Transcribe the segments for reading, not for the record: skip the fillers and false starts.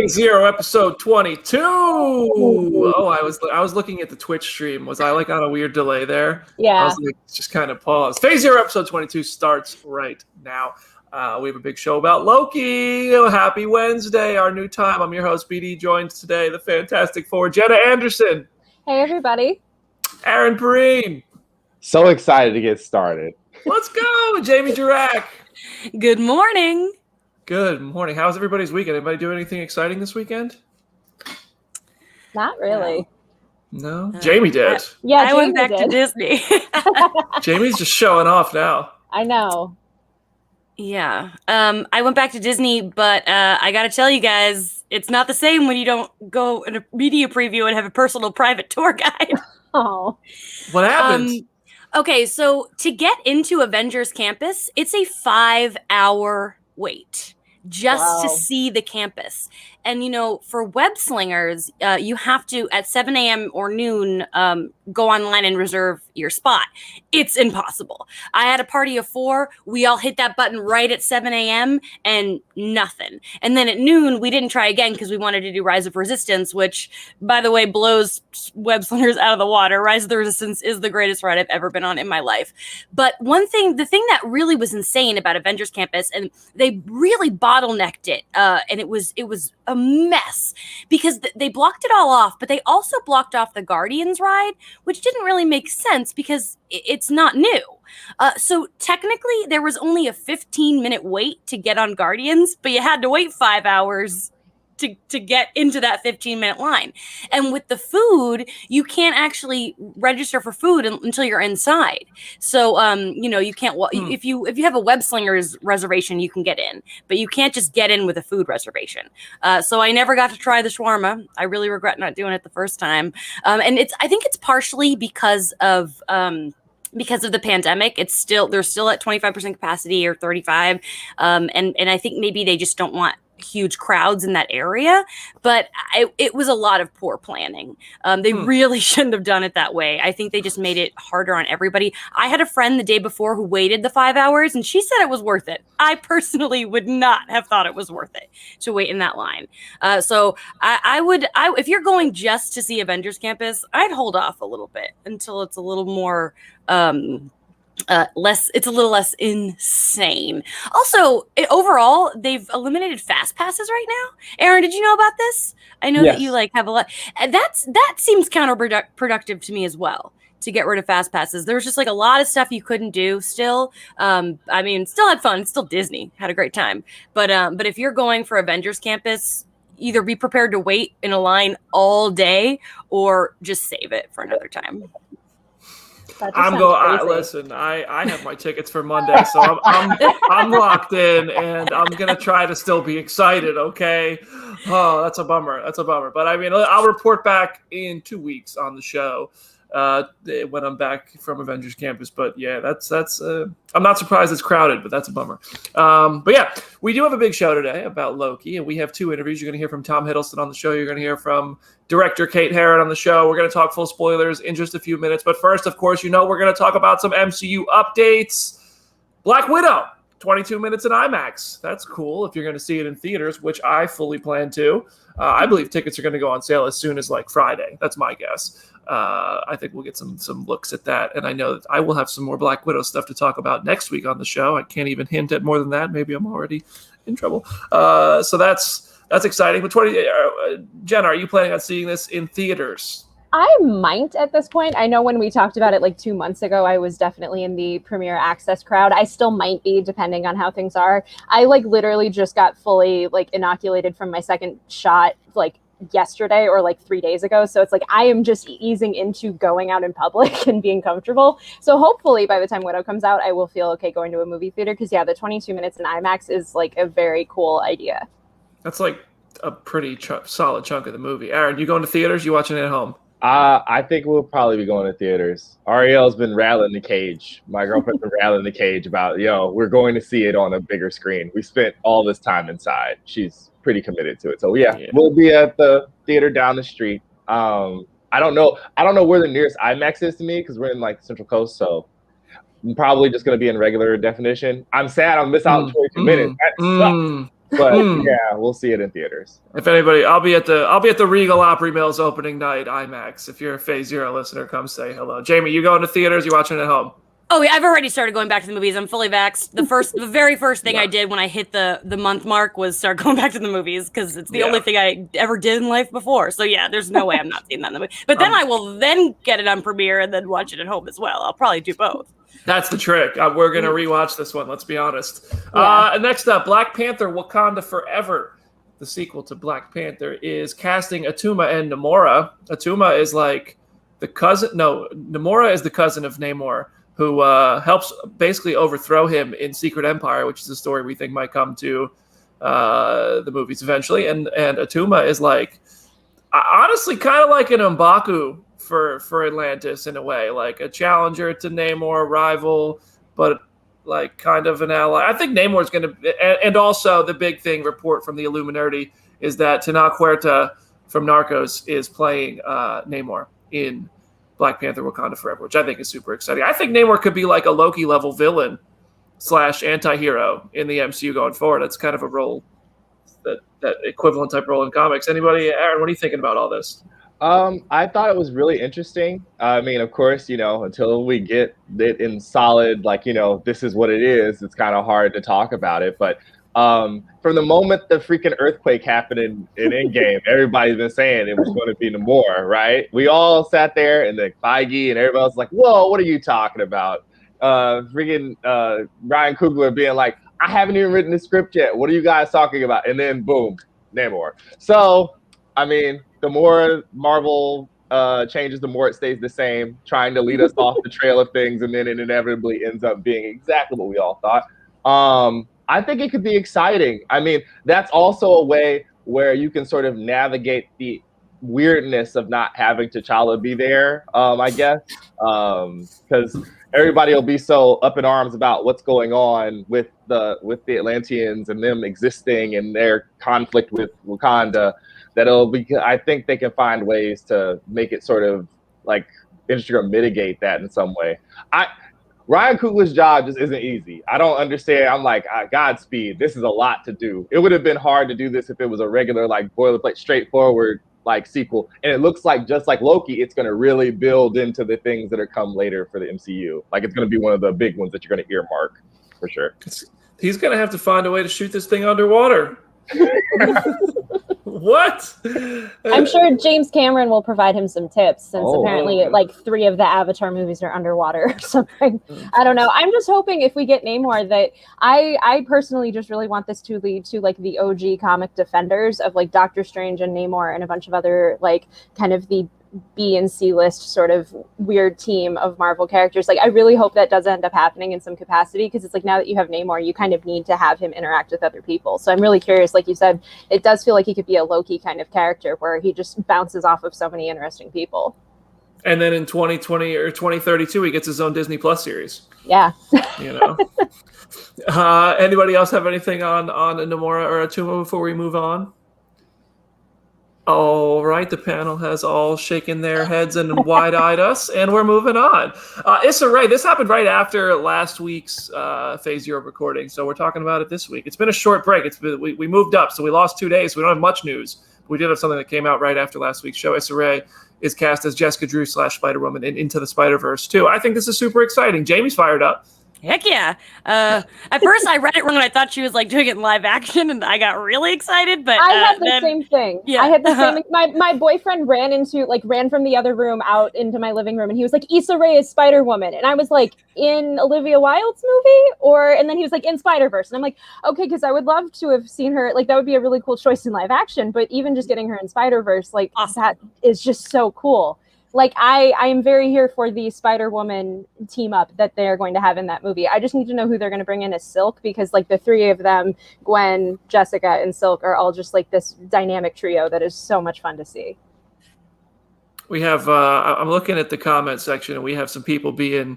Phase Zero, episode 22. Oh, I was looking at the Twitch stream. Was I like on a weird delay there? Yeah. I was like, just kind of pause. Phase Zero, episode 22 starts right now. We have a big show about Loki. Happy Wednesday, our new time. I'm your host, BD, joined today, the Fantastic Four, Jenna Anderson. Hey, everybody. Aaron Perrine. So excited to get started. Let's go, Jamie Durack. Good morning. Good morning. How's everybody's weekend? Anybody do anything exciting this weekend? Not really. No? Jamie did. I went back to Disney. Jamie's just showing off now. I know. Yeah. I went back to Disney, but I got to tell you guys, it's not the same when you don't go in a media preview and have a personal private tour guide. Oh. What happened? Okay, so to get into Avengers Campus, it's a 5-hour wait just to see the campus. And, you know, for web slingers, you have to, at 7 a.m. or noon, go online and reserve your spot. It's impossible. I had a party of 4. We all hit that button right at 7 a.m. and nothing. And then at noon, we didn't try again because we wanted to do Rise of Resistance, which, by the way, blows web slingers out of the water. Rise of the Resistance is the greatest ride I've ever been on in my life. But the thing that really was insane about Avengers Campus, and they really bottlenecked it, and it was a mess because they blocked it all off, but they also blocked off the Guardians ride, which didn't really make sense because it's not new. So technically there was only a 15-minute wait to get on Guardians, but you had to wait 5 hours to get into that 15-minute line. And with the food, you can't actually register for food until you're inside. So, you can't, if you have a web slingers reservation, you can get in, but you can't just get in with a food reservation. So I never got to try the shawarma. I really regret not doing it the first time. And I think it's partially because of the pandemic. They're still at 25% capacity or 35. And I think maybe they just don't want huge crowds in that area, but it was a lot of poor planning. They really shouldn't have done it that way. I think they just made it harder on everybody. I had a friend the day before who waited the 5 hours, and she said it was worth it. I personally would not have thought it was worth it to wait in that line. So I would, if you're going just to see Avengers Campus, I'd hold off a little bit until it's a little more it's a little less insane. Also, overall, they've eliminated fast passes right now. Aaron, did you know about this? I know that you have a lot. That seems counterproductive to me as well, to get rid of fast passes. There was just a lot of stuff you couldn't do still. Still had fun. Still Disney. Had a great time. But if you're going for Avengers Campus, either be prepared to wait in a line all day or just save it for another time. Listen, I have my tickets for Monday, so I'm locked in, and I'm gonna try to still be excited. Okay. Oh, that's a bummer. But I'll report back in 2 weeks on the show when I'm back from Avengers Campus. But yeah, that's I'm not surprised it's crowded, but that's a bummer. But yeah, we do have a big show today about Loki, and we have 2 interviews. You're going to hear from Tom Hiddleston on the show. You're going to hear from director Kate Herron on the show. We're going to talk full spoilers in just a few minutes. But first, of course, we're going to talk about some MCU updates. Black Widow, 22 minutes in IMAX. That's cool if you're going to see it in theaters, which I fully plan to. I believe tickets are going to go on sale as soon as Friday. That's my guess. I think we'll get some looks at that. And I know that I will have some more Black Widow stuff to talk about next week on the show. I can't even hint at more than that. Maybe I'm already in trouble. So that's exciting. But Jenna, are you planning on seeing this in theaters? I might at this point. I know when we talked about it 2 months ago, I was definitely in the premiere access crowd. I still might be, depending on how things are. I literally just got fully inoculated from my second shot yesterday or 3 days ago. So it's I am just easing into going out in public and being comfortable. So hopefully by the time Widow comes out, I will feel okay going to a movie theater. Because the 22 minutes in IMAX is a very cool idea. That's a pretty solid chunk of the movie. Aaron, you going to theaters? You watching it at home? I think we'll probably be going to theaters. Ariel's been rattling the cage. My girlfriend's been rattling the cage about, we're going to see it on a bigger screen. We spent all this time inside. She's pretty committed to it. So yeah, we'll be at the theater down the street. I don't know where the nearest IMAX is to me because we're in Central Coast. So I'm probably just going to be in regular definition. I'm sad I'll miss out on 22 minutes. That sucks. But yeah, we'll see it in theaters. If anybody, I'll be at the Regal Opry Mills opening night IMAX. If you're a Phase Zero listener, come say hello. Jamie, you going to theaters? You watching at home? Oh yeah, I've already started going back to the movies. I'm fully vaxxed. The very first thing I did when I hit the month mark was start going back to the movies because it's the only thing I ever did in life before. So yeah, there's no way I'm not seeing that in the movie. But then I will then get it on premiere and then watch it at home as well. I'll probably do both. That's the trick. We're going to rewatch this one, let's be honest. Next up, Black Panther Wakanda Forever. The sequel to Black Panther is casting Atuma and Namora. Atuma is like the cousin. No, Namora is the cousin of Namor, who helps basically overthrow him in Secret Empire, which is a story we think might come to the movies eventually. And Atuma is like, honestly, kind of like an M'Baku for Atlantis in a way, like a challenger to Namor, rival, but like kind of an ally. I think Namor's going to, and also the big thing report from the Illuminati is that Tenoch Huerta from Narcos is playing Namor in Black Panther Wakanda Forever, which I think is super exciting. I think Namor could be like a Loki level villain / anti-hero in the MCU going forward. That's kind of a role, that equivalent type role in comics. Anybody, Aaron, what are you thinking about all this? I thought it was really interesting. I mean, of course, until we get it in solid, this is what it is, it's kind of hard to talk about it. But from the moment the freaking earthquake happened in Endgame, everybody's been saying it was going to be Namor, right? We all sat there and Feige and everybody was like, whoa, what are you talking about? Ryan Coogler being like, I haven't even written the script yet. What are you guys talking about? And then boom, Namor. So, I mean, the more Marvel changes, the more it stays the same, trying to lead us off the trail of things, and then it inevitably ends up being exactly what we all thought. I think it could be exciting. I mean, that's also a way where you can sort of navigate the weirdness of not having T'Challa be there, I guess, because everybody will be so up in arms about what's going on with the Atlanteans and them existing and their conflict with Wakanda. I think they can find ways to make it sort of like industry or mitigate that in some way. Ryan Coogler's job just isn't easy. I don't understand. I'm like, Godspeed. This is a lot to do. It would have been hard to do this if it was a regular, like boilerplate, straightforward like sequel. And it looks like, just like Loki, it's going to really build into the things that are come later for the MCU. Like it's going to be one of the big ones that you're going to earmark for sure. He's going to have to find a way to shoot this thing underwater. What? I'm sure James Cameron will provide him some tips, since apparently like 3 of the Avatar movies are underwater or something. I don't know. I'm just hoping if we get Namor that I personally just really want this to lead to like the OG comic defenders of like Doctor Strange and Namor and a bunch of other like kind of the B and C list sort of weird team of Marvel characters. Like I really hope that does end up happening in some capacity, because it's like now that you have Namor, you kind of need to have him interact with other people. So I'm really curious. Like you said, it does feel like he could be a Loki kind of character where he just bounces off of so many interesting people. And then in 2020 or 2032, he gets his own Disney Plus series. Yeah. Anybody else have anything on Namora or Atuma before we move on? All right, the panel has all shaken their heads and wide-eyed us, and we're moving on. Issa Rae, this happened right after last week's Phase Zero recording, so we're talking about it this week. It's been a short break. We moved up, so we lost 2 days. So we don't have much news. We did have something that came out right after last week's show. Issa Rae is cast as Jessica Drew / Spider-Woman in Into the Spider-Verse 2. I think this is super exciting. Jamie's fired up. Heck yeah. At first I read it wrong and I thought she was like doing it in live action and I got really excited, but I had the same thing. Yeah. I had the same my boyfriend ran from the other room out into my living room and he was like, Issa Rae is Spider-Woman. And I was like, in Olivia Wilde's movie? And then he was like, in Spider-Verse. And I'm like, okay, because I would love to have seen her, like that would be a really cool choice in live action, but even just getting her in Spider-Verse, like awesome. That is just so cool. Like I am very here for the Spider-Woman team up that they're going to have in that movie. I just need to know who they're going to bring in as Silk, because like the 3 of them, Gwen, Jessica, and Silk, are all just like this dynamic trio that is so much fun to see. We have I'm looking at the comment section and we have some people being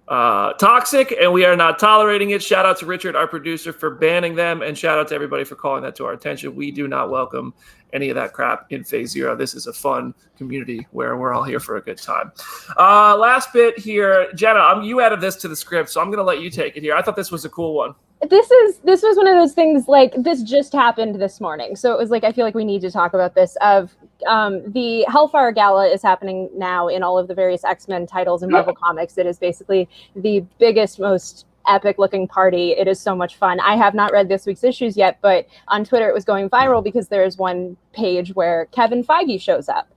toxic, and we are not tolerating it. Shout out to Richard, our producer, for banning them, and shout out to everybody for calling that to our attention. We do not welcome any of that crap in Phase Zero. This is a fun community where we're all here for a good time. Last bit here, Jenna, you added this to the script, so I'm going to let you take it here. I thought this was a cool one. This was one of those things, like, this just happened this morning, so it was like, I feel like we need to talk about this. The Hellfire Gala is happening now in all of the various X-Men titles in Marvel Comics. It is basically the biggest, most epic looking party. It is so much fun. I have not read this week's issues yet, but on Twitter it was going viral because there is one page where Kevin Feige shows up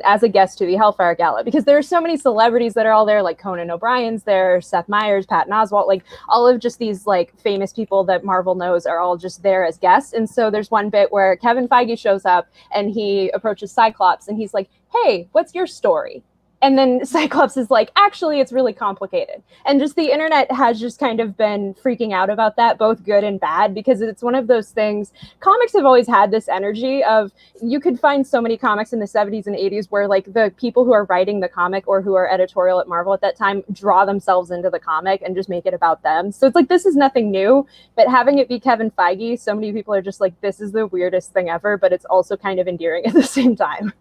as a guest to the Hellfire Gala, because there are so many celebrities that are all there, like Conan O'Brien's there, Seth Meyers, Patton Oswalt, like all of just these like famous people that Marvel knows are all just there as guests. And so there's one bit where Kevin Feige shows up and he approaches Cyclops and he's like, "Hey, what's your story?" And then Cyclops is like, "Actually, it's really complicated." And just the internet has just kind of been freaking out about that, both good and bad, because it's one of those things. Comics have always had this energy of, you could find so many comics in the 70s and 80s where like the people who are writing the comic or who are editorial at Marvel at that time draw themselves into the comic and just make it about them. So it's like, this is nothing new, but having it be Kevin Feige, so many people are just like, this is the weirdest thing ever, but it's also kind of endearing at the same time.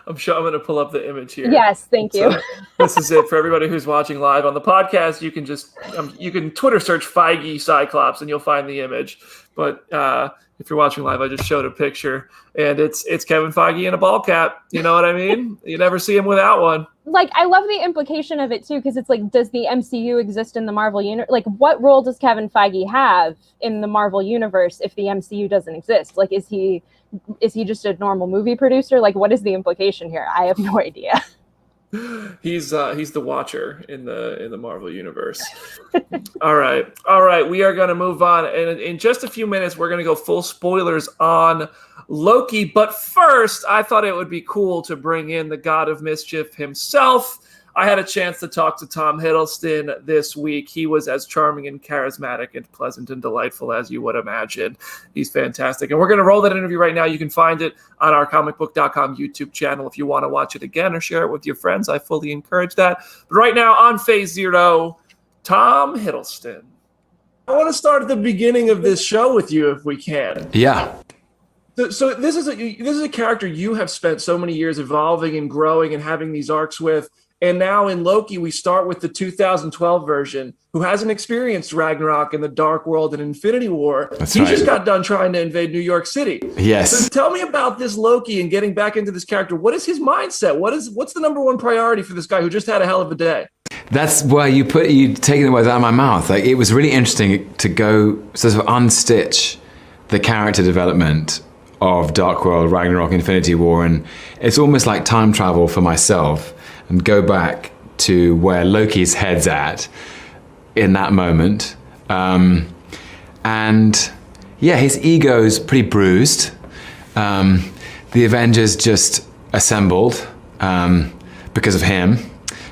I'm sure I'm going to pull up the image here. Yes, thank you. So, this is it for everybody who's watching live on the podcast. You can just you can Twitter search Feige Cyclops and you'll find the image. But if you're watching live, I just showed a picture, and it's Kevin Feige in a ball cap. You know what I mean? You never see him without one. Like, I love the implication of it too, because it's like, does the MCU exist in the Marvel universe? Like, what role does Kevin Feige have in the Marvel universe if the MCU doesn't exist? Like, is he just a normal movie producer? Like, what is the implication here? I have no idea. He's the Watcher in the Marvel universe. All right. We are going to move on, and in just a few minutes, we're going to go full spoilers on Loki. But first, I thought it would be cool to bring in the God of Mischief himself. I had a chance to talk to Tom Hiddleston this week. He was as charming and charismatic and pleasant and delightful as you would imagine. He's fantastic. And we're going to roll that interview right now. You can find it on our Comicbook.com YouTube channel if you want to watch it again or share it with your friends. I fully encourage that. But right now on Phase Zero, Tom Hiddleston. I want to start at the beginning of this show with you if we can. Yeah. So this is a character you have spent so many years evolving and growing and having these arcs with. And now in Loki, we start with the 2012 version, who hasn't experienced Ragnarok and the Dark World and Infinity War. He just got done trying to invade New York City. Yes. So tell me about this Loki and getting back into this character. What is his mindset? What's the number one priority for this guy who just had a hell of a day? That's why you taking the words out of my mouth. Like, it was really interesting to go sort of unstitch the character development of Dark World, Ragnarok, Infinity War, and it's almost like time travel for myself, and go back to where Loki's head's at in that moment. And yeah, his ego's pretty bruised. The Avengers just assembled because of him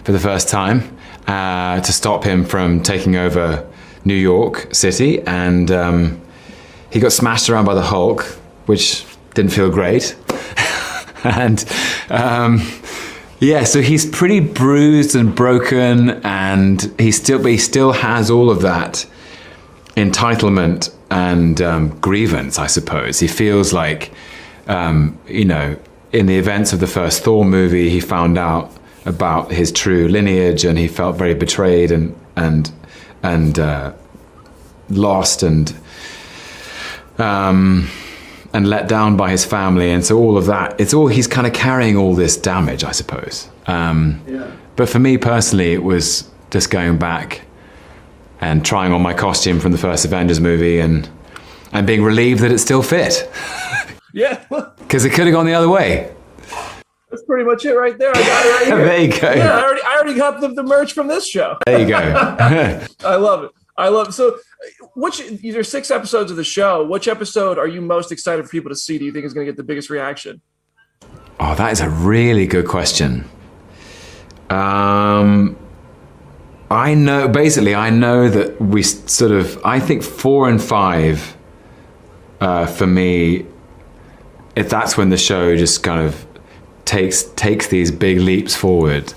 for the first time to stop him from taking over New York City. And he got smashed around by the Hulk, which didn't feel great. And yeah, so he's pretty bruised and broken, and he still has all of that entitlement and grievance, I suppose. He feels like, in the events of the first Thor movie, he found out about his true lineage, and he felt very betrayed and lost and let down by his family. And so all of that, he's kind of carrying all this damage, I suppose. But for me personally, it was just going back and trying on my costume from the first Avengers movie and being relieved that it still fit. Yeah. Because it could have gone the other way. That's pretty much it right there. I got it right here. There you go. Yeah, I already got the merch from this show. There you go. I love it. So there's 6 episodes of the show. Which episode are you most excited for people to see? Do you think is going to get the biggest reaction? Oh, that is a really good question. I know that I think 4 and 5 for me, if that's when the show just kind of takes these big leaps forward.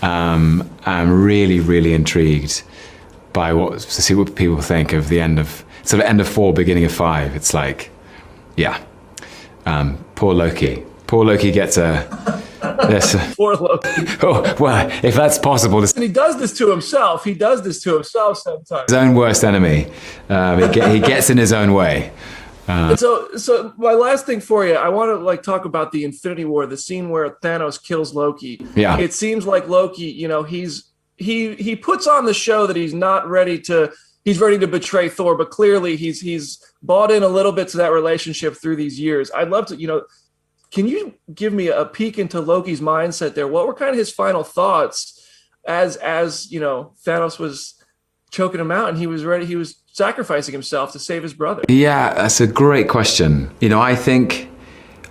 I'm really, really intrigued by to see what people think of the end of 4, beginning of 5. It's like, yeah, poor Loki. Poor Loki gets a Poor Loki. Oh, well, if that's possible, And he does this to himself. He does this to himself sometimes. his own worst enemy. He gets in his own way. And so my last thing for you, I want to like talk about the Infinity War, the scene where Thanos kills Loki. Yeah. It seems like Loki, you know, he puts on the show that he's ready to betray Thor, but clearly he's bought in a little bit to that relationship through these years. I'd love to, you know, can you give me a peek into Loki's mindset there? What were kind of his final thoughts as you know, Thanos was choking him out and he was sacrificing himself to save his brother? Yeah, that's a great question. You know, I think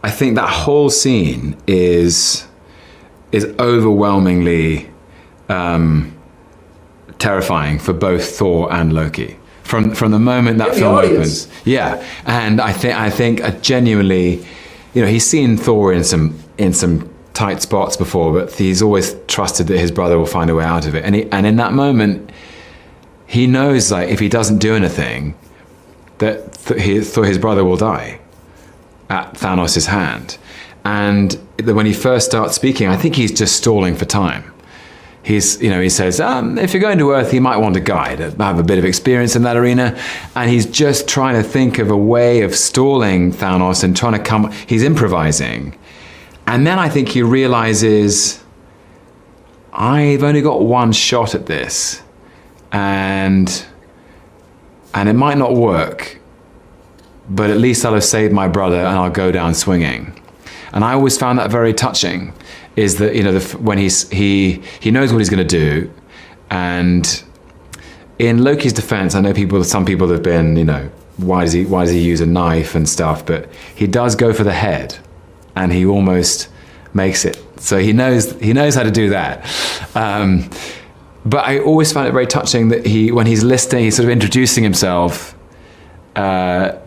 that whole scene is overwhelmingly terrifying for both Thor and Loki. From the moment that film opens. Yeah. And I think genuinely, you know, he's seen Thor in some tight spots before, but he's always trusted that his brother will find a way out of it. And in that moment, he knows, like, if he doesn't do anything, that his brother will die at Thanos' hand. And when he first starts speaking, I think he's just stalling for time. He says, if you're going to Earth, he might want a guide, have a bit of experience in that arena. And he's just trying to think of a way of stalling Thanos and he's improvising. And then I think he realizes, I've only got one shot at this. And it might not work, but at least I'll have saved my brother and I'll go down swinging. And I always found that very touching, is that, you know, when he knows what he's going to do. And in Loki's defense, I know some people have been, you know, why does he use a knife and stuff, but he does go for the head and he almost makes it. So he knows how to do that. But I always found it very touching that when he's listening, he's sort of introducing himself.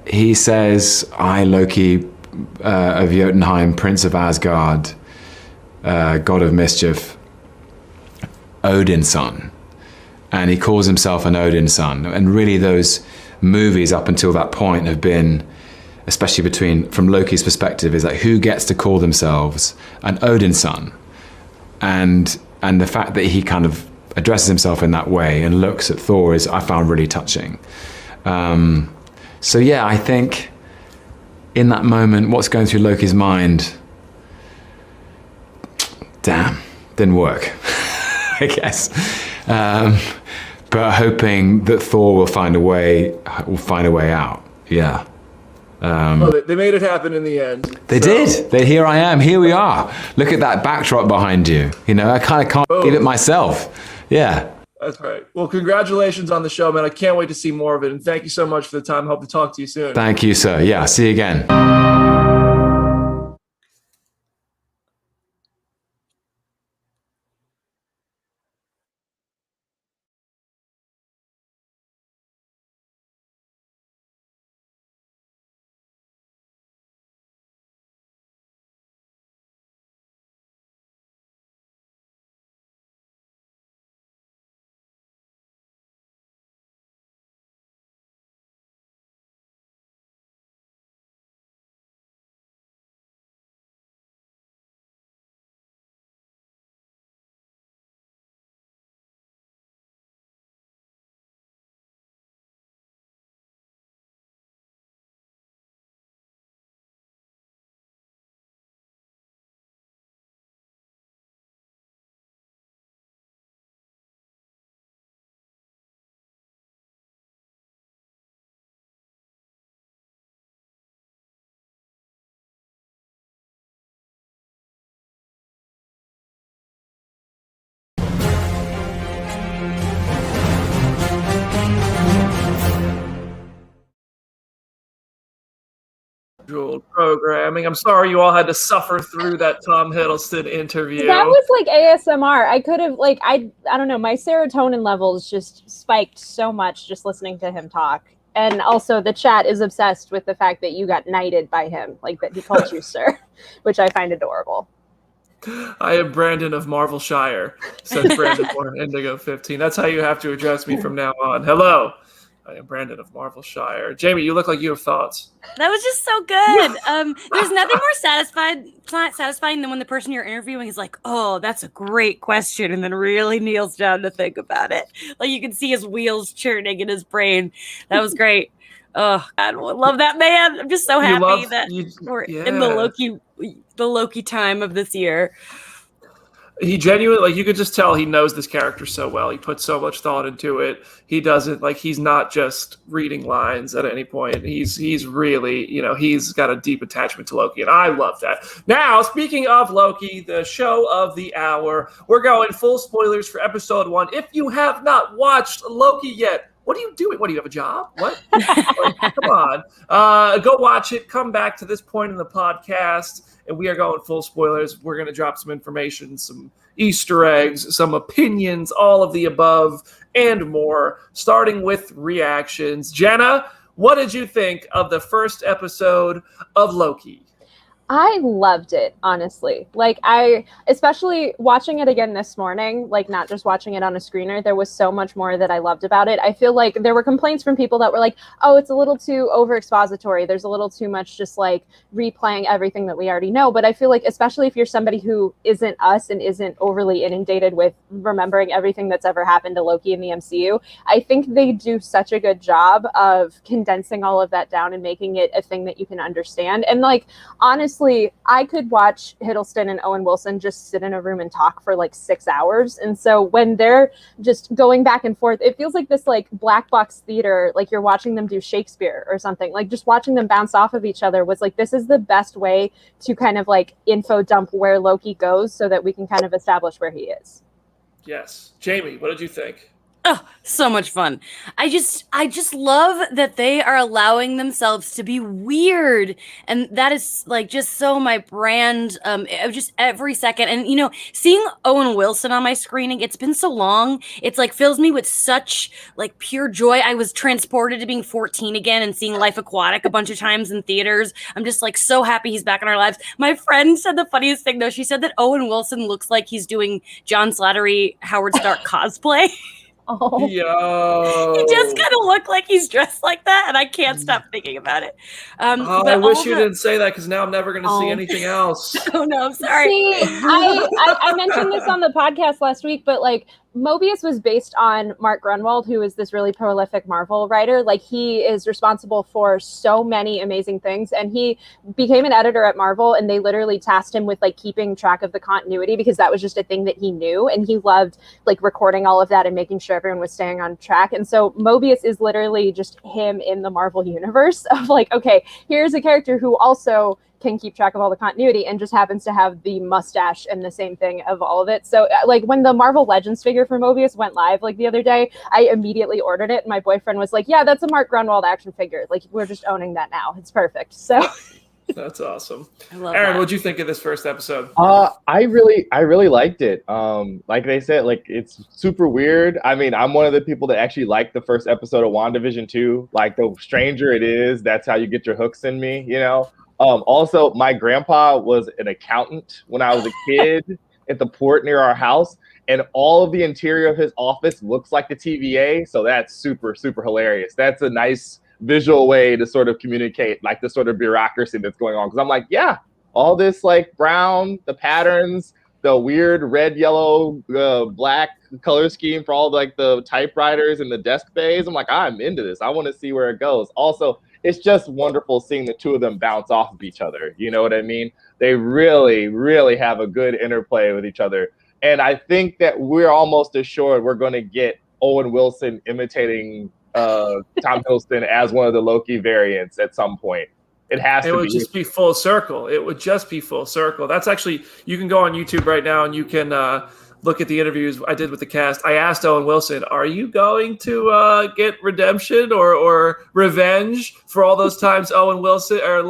He says, "I, Loki of Jotunheim, Prince of Asgard, God of mischief, Odin's son." And he calls himself an Odin's son. And really those movies up until that point have been, especially from Loki's perspective, is like, who gets to call themselves an Odin's son? And the fact that he kind of addresses himself in that way and looks at Thor I found really touching. So yeah, I think in that moment, what's going through Loki's mind? Damn, didn't work, I guess. But hoping that Thor will find a way out. Yeah. They made it happen in the end. They did. Here I am. Here we are. Look at that backdrop behind you. You know, I kind of can't believe it myself. Yeah. That's right. Well, congratulations on the show, man. I can't wait to see more of it. And thank you so much for the time. Hope to talk to you soon. Thank you, sir. Yeah, see you again. Programming. I'm sorry you all had to suffer through that Tom Hiddleston interview. That was like ASMR. I could have I don't know, my serotonin levels just spiked so much just listening to him talk. And also the chat is obsessed with the fact that you got knighted by him, like that he called you sir, which I find adorable. I am Brandon of Marvel Shire, says Brandon Warner Indigo 15. That's how you have to address me from now on. Hello. Brandon of Marvel Shire. Jamie, you look like you have thoughts. That was just so good. There's nothing more satisfying than when the person you're interviewing is like, "Oh, that's a great question," and then really kneels down to think about it. Like you can see his wheels churning in his brain. That was great. Oh God, I love that man. I'm just so happy that we're in the Loki time of this year. He genuinely, like, you could just tell he knows this character so well. He puts so much thought into it. He doesn't, like, he's not just reading lines at any point. He's really, he's got a deep attachment to Loki, and I love that. Now, speaking of Loki, the show of the hour, we're going full spoilers for episode 1. If you have not watched Loki yet, what are you doing? What, do you have a job? What? Come on. Go watch it. Come back to this point in the podcast. And we are going full spoilers. We're going to drop some information, some Easter eggs, some opinions, all of the above, and more, starting with reactions. Jenna, what did you think of the first episode of Loki? I loved it, honestly. Like, especially watching it again this morning, like not just watching it on a screener, there was so much more that I loved about it. I feel like there were complaints from people that were like, oh, it's a little too over expository. There's a little too much just like replaying everything that we already know. But I feel like, especially if you're somebody who isn't us and isn't overly inundated with remembering everything that's ever happened to Loki in the MCU, I think they do such a good job of condensing all of that down and making it a thing that you can understand. And like, honestly, I could watch Hiddleston and Owen Wilson just sit in a room and talk for like 6 hours. And so when they're just going back and forth, it feels like this like black box theater, like you're watching them do Shakespeare or something. Like just watching them bounce off of each other was like, this is the best way to kind of like info dump where Loki goes so that we can kind of establish where he is. Yes. Jamie, what did you think? Oh, so much fun. I just love that they are allowing themselves to be weird. And that is like just so my brand, just every second. And, seeing Owen Wilson on my screening, it's been so long. It's like fills me with such like pure joy. I was transported to being 14 again and seeing Life Aquatic a bunch of times in theaters. I'm just like so happy he's back in our lives. My friend said the funniest thing though. She said that Owen Wilson looks like he's doing John Slattery, Howard Stark cosplay. Oh. Yo. He just kind of looked like he's dressed like that, and I can't stop thinking about it. I wish you didn't say that because now I'm never going to see anything else. Oh no, I'm sorry. See, I mentioned this on the podcast last week, but like Mobius was based on Mark Grunwald, who is this really prolific Marvel writer. Like he is responsible for so many amazing things, and he became an editor at Marvel, and they literally tasked him with like keeping track of the continuity because that was just a thing that he knew, and he loved like recording all of that and making sure everyone was staying on track. And so Mobius is literally just him in the Marvel universe of like, okay, here's a character who also can keep track of all the continuity and just happens to have the mustache and the same thing of all of it. So like when the Marvel Legends figure for Mobius went live like the other day, I immediately ordered it. And my boyfriend was like, yeah, that's a Mark Grunwald action figure. Like we're just owning that now. It's perfect. So that's awesome. I love Aaron, that. what'd you think of this first episode? I really liked it. Like they said, like it's super weird. I mean, I'm one of the people that actually liked the first episode of WandaVision too. Like the stranger it is, that's how you get your hooks in me, Also, my grandpa was an accountant when I was a kid at the port near our house, and all of the interior of his office looks like the TVA. So that's super, super hilarious. That's a nice visual way to sort of communicate like the sort of bureaucracy that's going on. Because I'm like, yeah, all this like brown, the patterns, the weird red, yellow, black color scheme for all like the typewriters and the desk bays. I'm like, I'm into this. I want to see where it goes. Also, it's just wonderful seeing the two of them bounce off of each other. You know what I mean? They really, really have a good interplay with each other. And I think that we're almost assured we're going to get Owen Wilson imitating Tom Hiddleston as one of the Loki variants at some point. It has to be. It would just be full circle. It would just be full circle. That's actually, you can go on YouTube right now and you can look at the interviews I did with the cast. I asked Owen Wilson, are you going to get redemption or revenge for all those times Owen Wilson or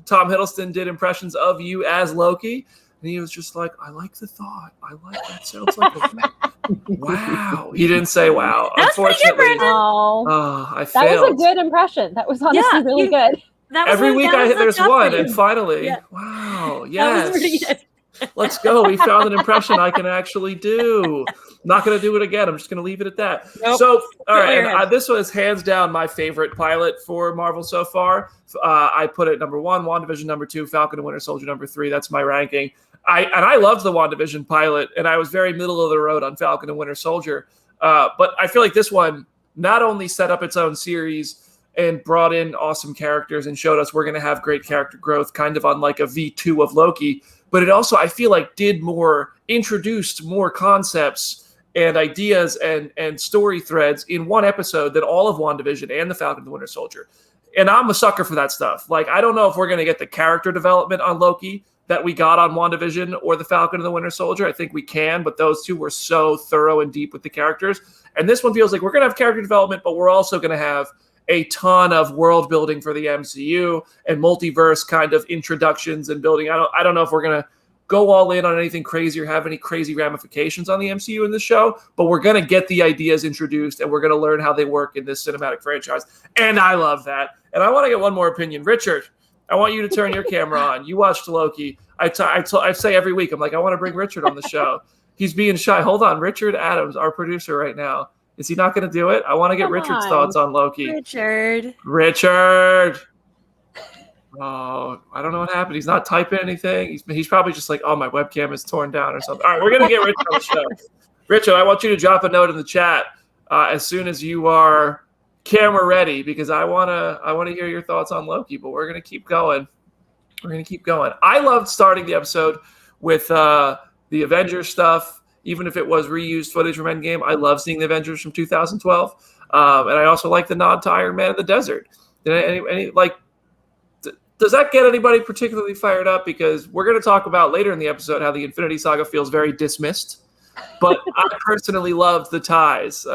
Tom Hiddleston did impressions of you as Loki? And he was just like, I like the thought. I like that. Sounds like wow. He didn't say wow. That's unfortunately. Pretty good, Brandon. I failed. That was a good impression. That was honestly really good. Every week there's one, and finally, wow, yes. That was really good. Let's go. We found an impression I can actually do. Not going to do it again. I'm just going to leave it at that. Nope. So, all right. And, this was hands down my favorite pilot for Marvel so far. I put it number 1, WandaVision number 2, Falcon and Winter Soldier number 3. That's my ranking. I loved the WandaVision pilot, and I was very middle of the road on Falcon and Winter Soldier. But I feel like this one not only set up its own series and brought in awesome characters and showed us we're going to have great character growth, kind of on like a V2 of Loki, but it also, I feel like, introduced more concepts and ideas and story threads in one episode than all of WandaVision and the Falcon and the Winter Soldier. And I'm a sucker for that stuff. Like, I don't know if we're going to get the character development on Loki that we got on WandaVision or the Falcon and the Winter Soldier. I think we can, but those two were so thorough and deep with the characters. And this one feels like we're going to have character development, but we're also going to have a ton of world building for the MCU and multiverse kind of introductions and building. I don't know if we're going to go all in on anything crazy or have any crazy ramifications on the MCU in this show, but we're going to get the ideas introduced and we're going to learn how they work in this cinematic franchise. And I love that. And I want to get one more opinion. Richard, I want you to turn your camera on. You watched Loki. I say every week, I'm like, I want to bring Richard on the show. He's being shy. Hold on. Richard Adams, our producer right now. Is he not going to do it? I want to get Richard's thoughts on Loki. Richard. Oh, I don't know what happened. He's not typing anything. He's probably just like, oh, my webcam is torn down or something. All right, we're going to get Richard on the show. Richard, I want you to drop a note in the chat as soon as you are camera ready, because I want to hear your thoughts on Loki, but we're going to keep going. I loved starting the episode with the Avengers stuff. Even if it was reused footage from Endgame, I love seeing the Avengers from 2012. And I also like the nod to Iron Man in the desert. Does that get anybody particularly fired up? Because we're going to talk about later in the episode how the Infinity Saga feels very dismissed. But I personally loved the ties.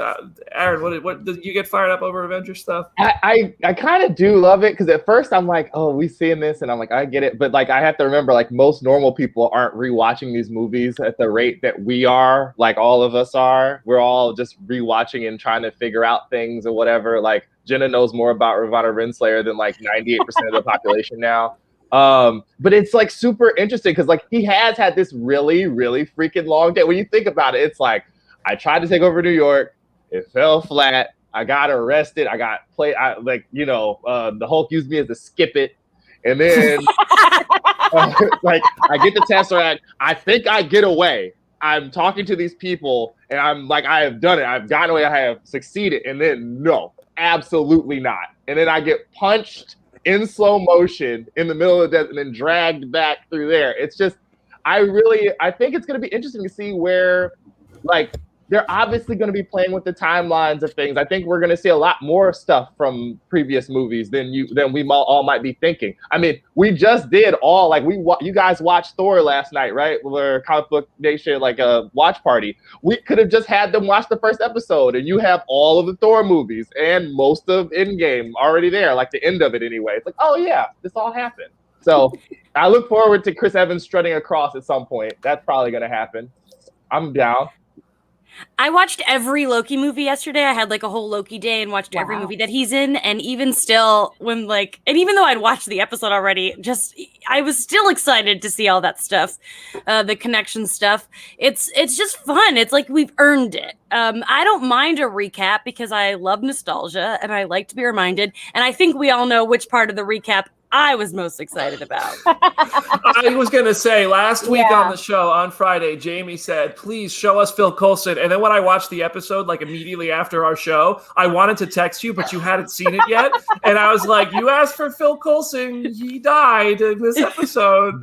Aaron, what did you get fired up over Avengers stuff? I kind of do love it, because at first I'm like, oh, we seeing this, and I'm like, I get it. But like, I have to remember, like, most normal people aren't rewatching these movies at the rate that we are. Like, all of us are. We're all just rewatching and trying to figure out things or whatever. Like, Jenna knows more about Ravonna Renslayer than like 98% of the population now. But it's like super interesting because like he has had this really, really freaking long day. When you think about it, it's like, I tried to take over New York. It fell flat. I got arrested. I got played. The Hulk used me as a skip it. And then like I get the Tesseract. I think I get away. I'm talking to these people and I'm like, I have done it. I've gotten away. I have succeeded. And then no, absolutely not. And then I get punched in slow motion in the middle of the desert and then dragged back through there. It's just, I think it's going to be interesting to see where, like, they're obviously going to be playing with the timelines of things. I think we're going to see a lot more stuff from previous movies than we all might be thinking. I mean, we just did all, like, you guys watched Thor last night, right? Where Comic Book Nation, like a watch party. We could have just had them watch the first episode, and you have all of the Thor movies and most of Endgame already there, like the end of it anyway. It's like, oh yeah, this all happened. So I look forward to Chris Evans strutting across at some point. That's probably going to happen. I'm down. I watched every Loki movie yesterday. I had like a whole Loki day and watched every movie that he's in. And even still, even though I'd watched the episode already, I was still excited to see all that stuff, the connection stuff. It's just fun. It's like we've earned it. I don't mind a recap because I love nostalgia and I like to be reminded. And I think we all know which part of the recap I was most excited about. I was going to say, last week on the show, on Friday, Jamie said, please show us Phil Coulson. And then when I watched the episode, like immediately after our show, I wanted to text you, but you hadn't seen it yet. And I was like, you asked for Phil Coulson. He died in this episode.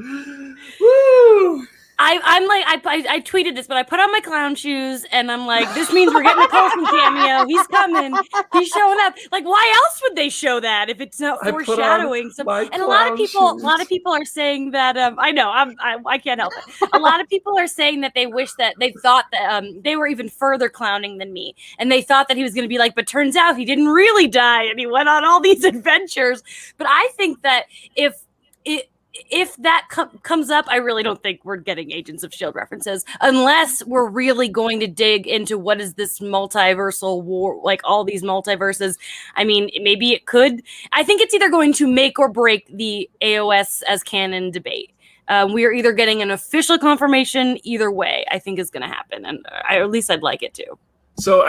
Woo! I tweeted this, but I put on my clown shoes and I'm like, this means we're getting a Coulson cameo. He's coming. He's showing up. Like, why else would they show that if it's not foreshadowing? And a lot of people are saying that. I can't help it. A lot of people are saying that they wish that they thought that they were even further clowning than me, and they thought that he was going to be like, but turns out he didn't really die, and he went on all these adventures. But I think that if that comes up, I really don't think we're getting Agents of S.H.I.E.L.D. references unless we're really going to dig into what is this multiversal war, like all these multiverses. I mean, maybe it could. I think it's either going to make or break the AOS as canon debate. We are either getting an official confirmation either way, I think is going to happen. And at least I'd like it to. So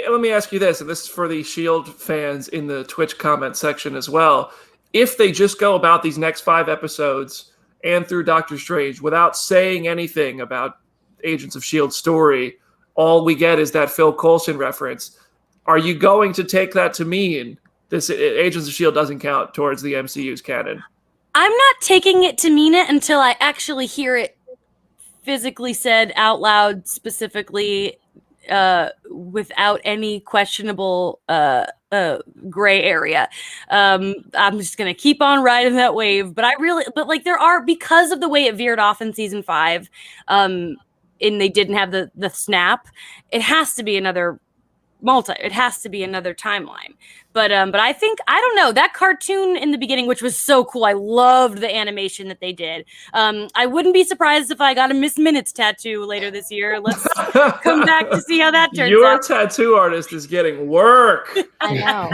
let me ask you this, and this is for the S.H.I.E.L.D. fans in the Twitch comment section as well. If they just go about these next 5 episodes and through Doctor Strange without saying anything about Agents of S.H.I.E.L.D. story, all we get is that Phil Coulson reference. Are you going to take that to mean this Agents of S.H.I.E.L.D. doesn't count towards the MCU's canon? I'm not taking it to mean it until I actually hear it physically said out loud, specifically without any questionable gray area. I'm just gonna keep on riding that wave. But like there are, because of the way it veered off in season 5, and they didn't have the snap, it has to be another it has to be another timeline. But I think, I don't know, that cartoon in the beginning, which was so cool, I loved the animation that they did. I wouldn't be surprised if I got a Miss Minutes tattoo later this year. Let's come back to see how that turns out. Your tattoo artist is getting work. I know.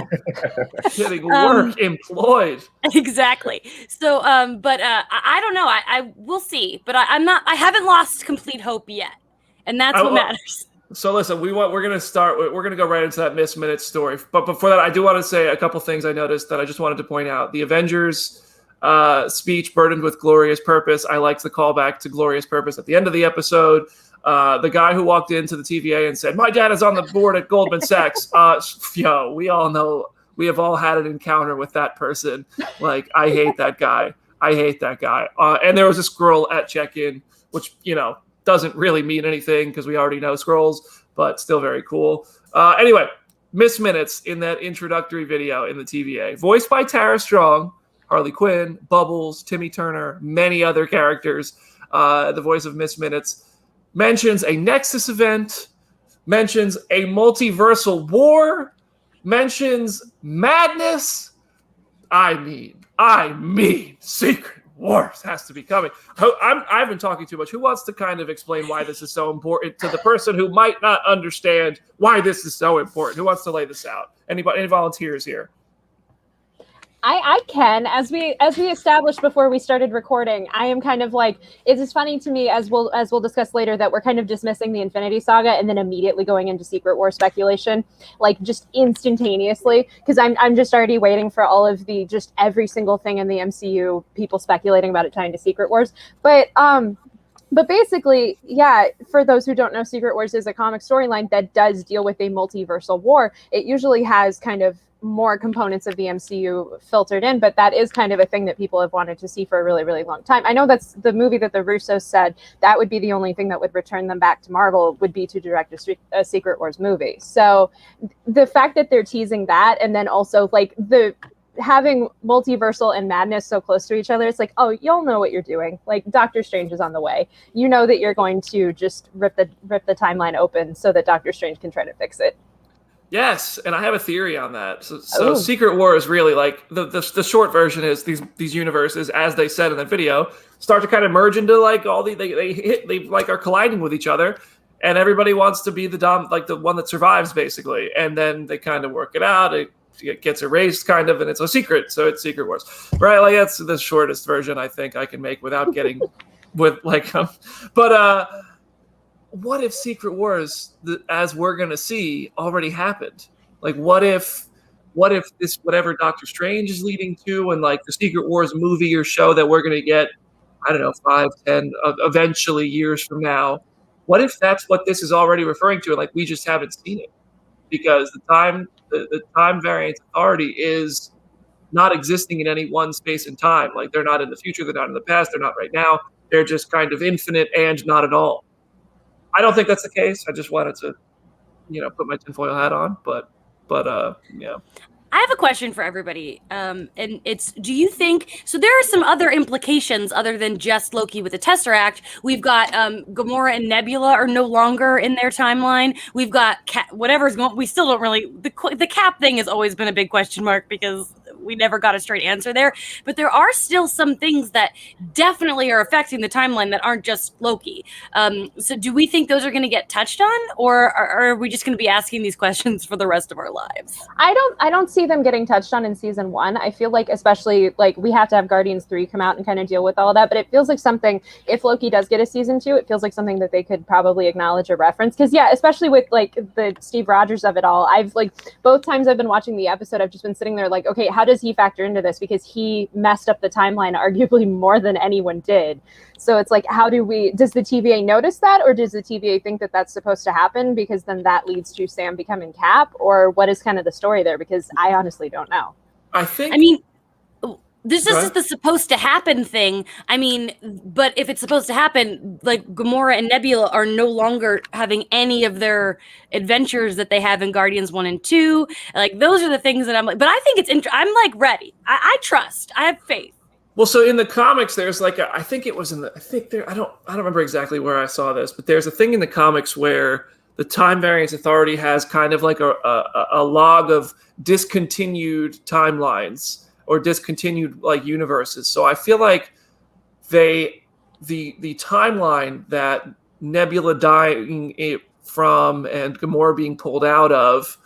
Getting work employed. Exactly. So, but I don't know. I will see. But I haven't lost complete hope yet, and that's what matters. So listen, we're going to go right into that Miss Minutes story. But before that, I do want to say a couple things I noticed that I just wanted to point out. The Avengers speech, burdened with glorious purpose. I liked the callback to glorious purpose at the end of the episode. The guy who walked into the TVA and said, "My dad is on the board at Goldman Sachs." We all know, we have all had an encounter with that person. Like, I hate that guy. And there was a scroll at check-in, which, doesn't really mean anything because we already know scrolls, but still very cool. Anyway, Miss Minutes in that introductory video in the TVA, voiced by Tara Strong, Harley Quinn, Bubbles, Timmy Turner, many other characters. The voice of Miss Minutes mentions a Nexus event, mentions a multiversal war, mentions madness. I mean, Secret Wars has to be coming. I've been talking too much. Who wants to kind of explain why this is so important to the person who might not understand why this is so important? Who wants to lay this out? Any volunteers here? I can. As we established before we started recording, I am kind of like, it is funny to me, as we'll discuss later, that we're kind of dismissing the Infinity Saga and then immediately going into Secret War speculation, like just instantaneously, because I'm just already waiting for all of the, just every single thing in the MCU, people speculating about it tying to Secret Wars. But basically, yeah, for those who don't know, Secret Wars is a comic storyline that does deal with a multiversal war. It usually has kind of more components of the MCU filtered in, but that is kind of a thing that people have wanted to see for a really, really long time. I know that's the movie that the Russos said that would be the only thing that would return them back to Marvel, would be to direct a Secret Wars movie. So the fact that they're teasing that, and then also like the having multiversal and madness so close to each other, it's like, oh, y'all know what you're doing. Like, Doctor Strange is on the way. You know that you're going to just rip the timeline open so that Doctor Strange can try to fix it. Yes, and I have a theory on that. So Secret War is really like the short version is these universes, as they said in the video, start to kind of merge into like all they like are colliding with each other, and everybody wants to be the one that survives basically, and then they kind of work it out. It gets erased kind of, and it's a secret, so it's Secret Wars, right? Like, that's the shortest version I think I can make without getting with like, but what if Secret Wars, as we're gonna see, already happened? Like, what if this, whatever Doctor Strange is leading to, and like the Secret Wars movie or show that we're gonna get, I don't know, 5, 10, eventually years from now, what if that's what this is already referring to, and like we just haven't seen it? Because the time variance authority is not existing in any one space and time. Like, they're not in the future, they're not in the past, they're not right now. They're just kind of infinite and not at all. I don't think that's the case. I just wanted to, put my tinfoil hat on, but yeah. I have a question for everybody, and it's: do you think so? There are some other implications other than just Loki with the Tesseract. We've got Gamora and Nebula are no longer in their timeline. We've got whatever's going. We still don't really. The Cap thing has always been a big question mark because we never got a straight answer there. But there are still some things that definitely are affecting the timeline that aren't just Loki. So do we think those are going to get touched on, or are we just going to be asking these questions for the rest of our lives? I don't see them getting touched on in season 1. I feel like, especially like we have to have Guardians 3 come out and kind of deal with all of that, but it feels like something, if Loki does get a season 2, it feels like something that they could probably acknowledge or reference. Because yeah, especially with like the Steve Rogers of it all, I've like both times I've been watching the episode, I've just been sitting there like, okay, how does he factor into this? Because he messed up the timeline arguably more than anyone did. So it's like, does the TVA notice that, or does the TVA think that that's supposed to happen because then that leads to Sam becoming Cap, or what is kind of the story there? Because I honestly don't know. I mean, this is the supposed to happen thing. I mean, but if it's supposed to happen, like Gamora and Nebula are no longer having any of their adventures that they have in Guardians 1 and 2. Like, those are the things that I'm like, but I think I'm like ready. I trust. I have faith. Well, so in the comics, there's like I don't remember exactly where I saw this, but there's a thing in the comics where the Time Variance Authority has kind of like a log of discontinued timelines or discontinued like universes. So I feel like the timeline that Nebula dying from and Gamora being pulled out of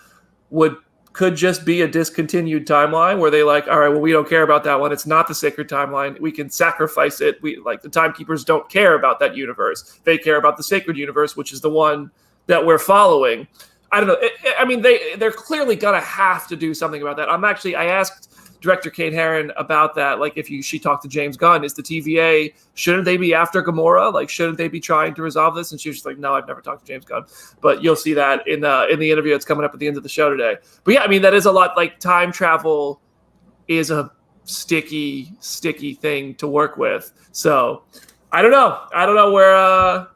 could just be a discontinued timeline where they like, all right, well, we don't care about that one. It's not the sacred timeline. We can sacrifice it. We like the timekeepers don't care about that universe. They care about the sacred universe, which is the one that we're following. I don't know. I mean, they're clearly gonna have to do something about that. I asked director Kate Herron about that. Like, she talked to James Gunn, is the TVA, shouldn't they be after Gamora? Like, shouldn't they be trying to resolve this? And she was just like, no, I've never talked to James Gunn. But you'll see that in the interview that's coming up at the end of the show today. But yeah, I mean, that is a lot. Like, time travel is a sticky thing to work with. So I don't know where.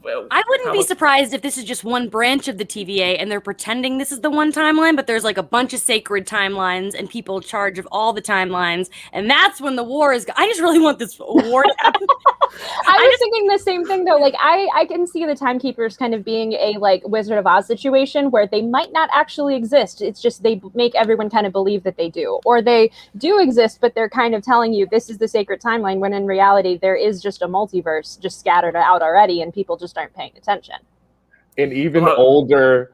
I wouldn't be surprised if this is just one branch of the TVA and they're pretending this is the one timeline, but there's like a bunch of sacred timelines and people in charge of all the timelines. And that's when the war is. I just really want this war to happen. I was thinking the same thing though. Like I can see the timekeepers kind of being a like Wizard of Oz situation where they might not actually exist. It's just they make everyone kind of believe that they do, or they do exist, but they're kind of telling you this is the sacred timeline when in reality there is just a multiverse just scattered out already and people just aren't paying attention. And even older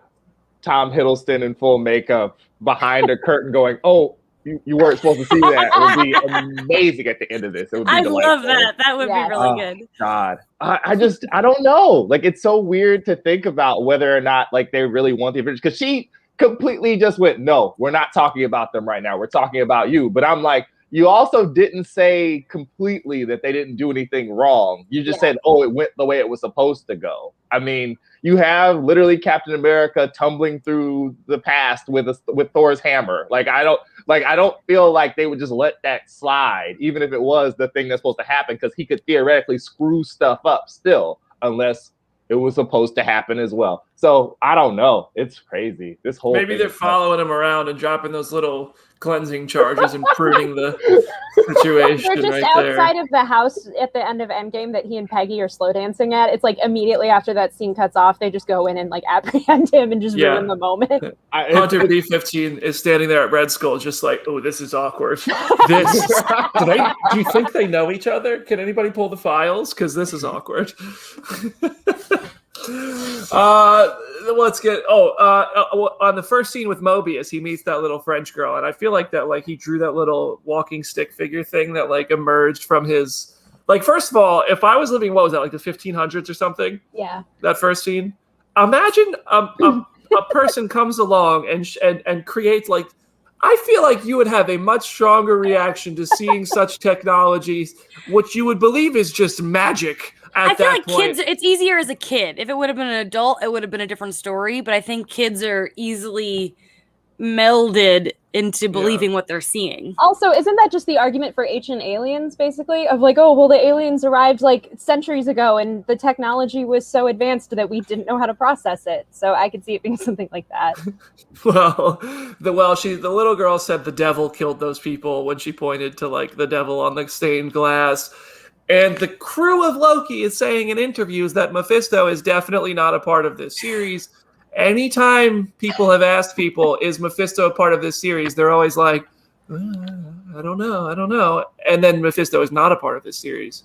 Tom Hiddleston in full makeup behind a curtain going, oh, you weren't supposed to see that. It would be amazing at the end of this. It would be delightful. Love that. That would be really good. God. I don't know. Like, it's so weird to think about whether or not like they really want the Avengers, because she completely just went, no, we're not talking about them right now. We're talking about you. But I'm like, you also didn't say completely that they didn't do anything wrong. You just said, oh, it went the way it was supposed to go. I mean, you have literally Captain America tumbling through the past with Thor's hammer. I don't feel like they would just let that slide, even if it was the thing that's supposed to happen, because he could theoretically screw stuff up still, unless it was supposed to happen as well. So I don't know. It's crazy. This whole maybe they're following him around and dropping those little cleansing charges and pruning the situation. They're just outside of the house at the end of Endgame that he and Peggy are slow dancing at. It's like immediately after that scene cuts off, they just go in and like apprehend him and just ruin the moment. Hunter B-15 is standing there at Red Skull just like, oh, this is awkward. Do you think they know each other? Can anybody pull the files? Because this is awkward. Let's get on the first scene with Mobius, he meets that little French girl, and I feel like that like he drew that little walking stick figure thing that like emerged from his like. First of all, if I was living, what was that, like the 1500s or something? Yeah, that first scene. Imagine a person comes along and creates like. I feel like you would have a much stronger reaction to seeing such technologies, which you would believe is just magic. I feel like kids, it's easier as a kid. If it would have been an adult, it would have been a different story. But I think kids are easily melded into believing what they're seeing. Also, isn't that just the argument for ancient aliens, basically? Of like, oh, well, the aliens arrived like centuries ago and the technology was so advanced that we didn't know how to process it. So I could see it being something like that. The little girl said the devil killed those people when she pointed to like the devil on the stained glass. And the crew of Loki is saying in interviews that Mephisto is definitely not a part of this series. Anytime people have asked people, is Mephisto a part of this series? They're always like, I don't know. And then Mephisto is not a part of this series.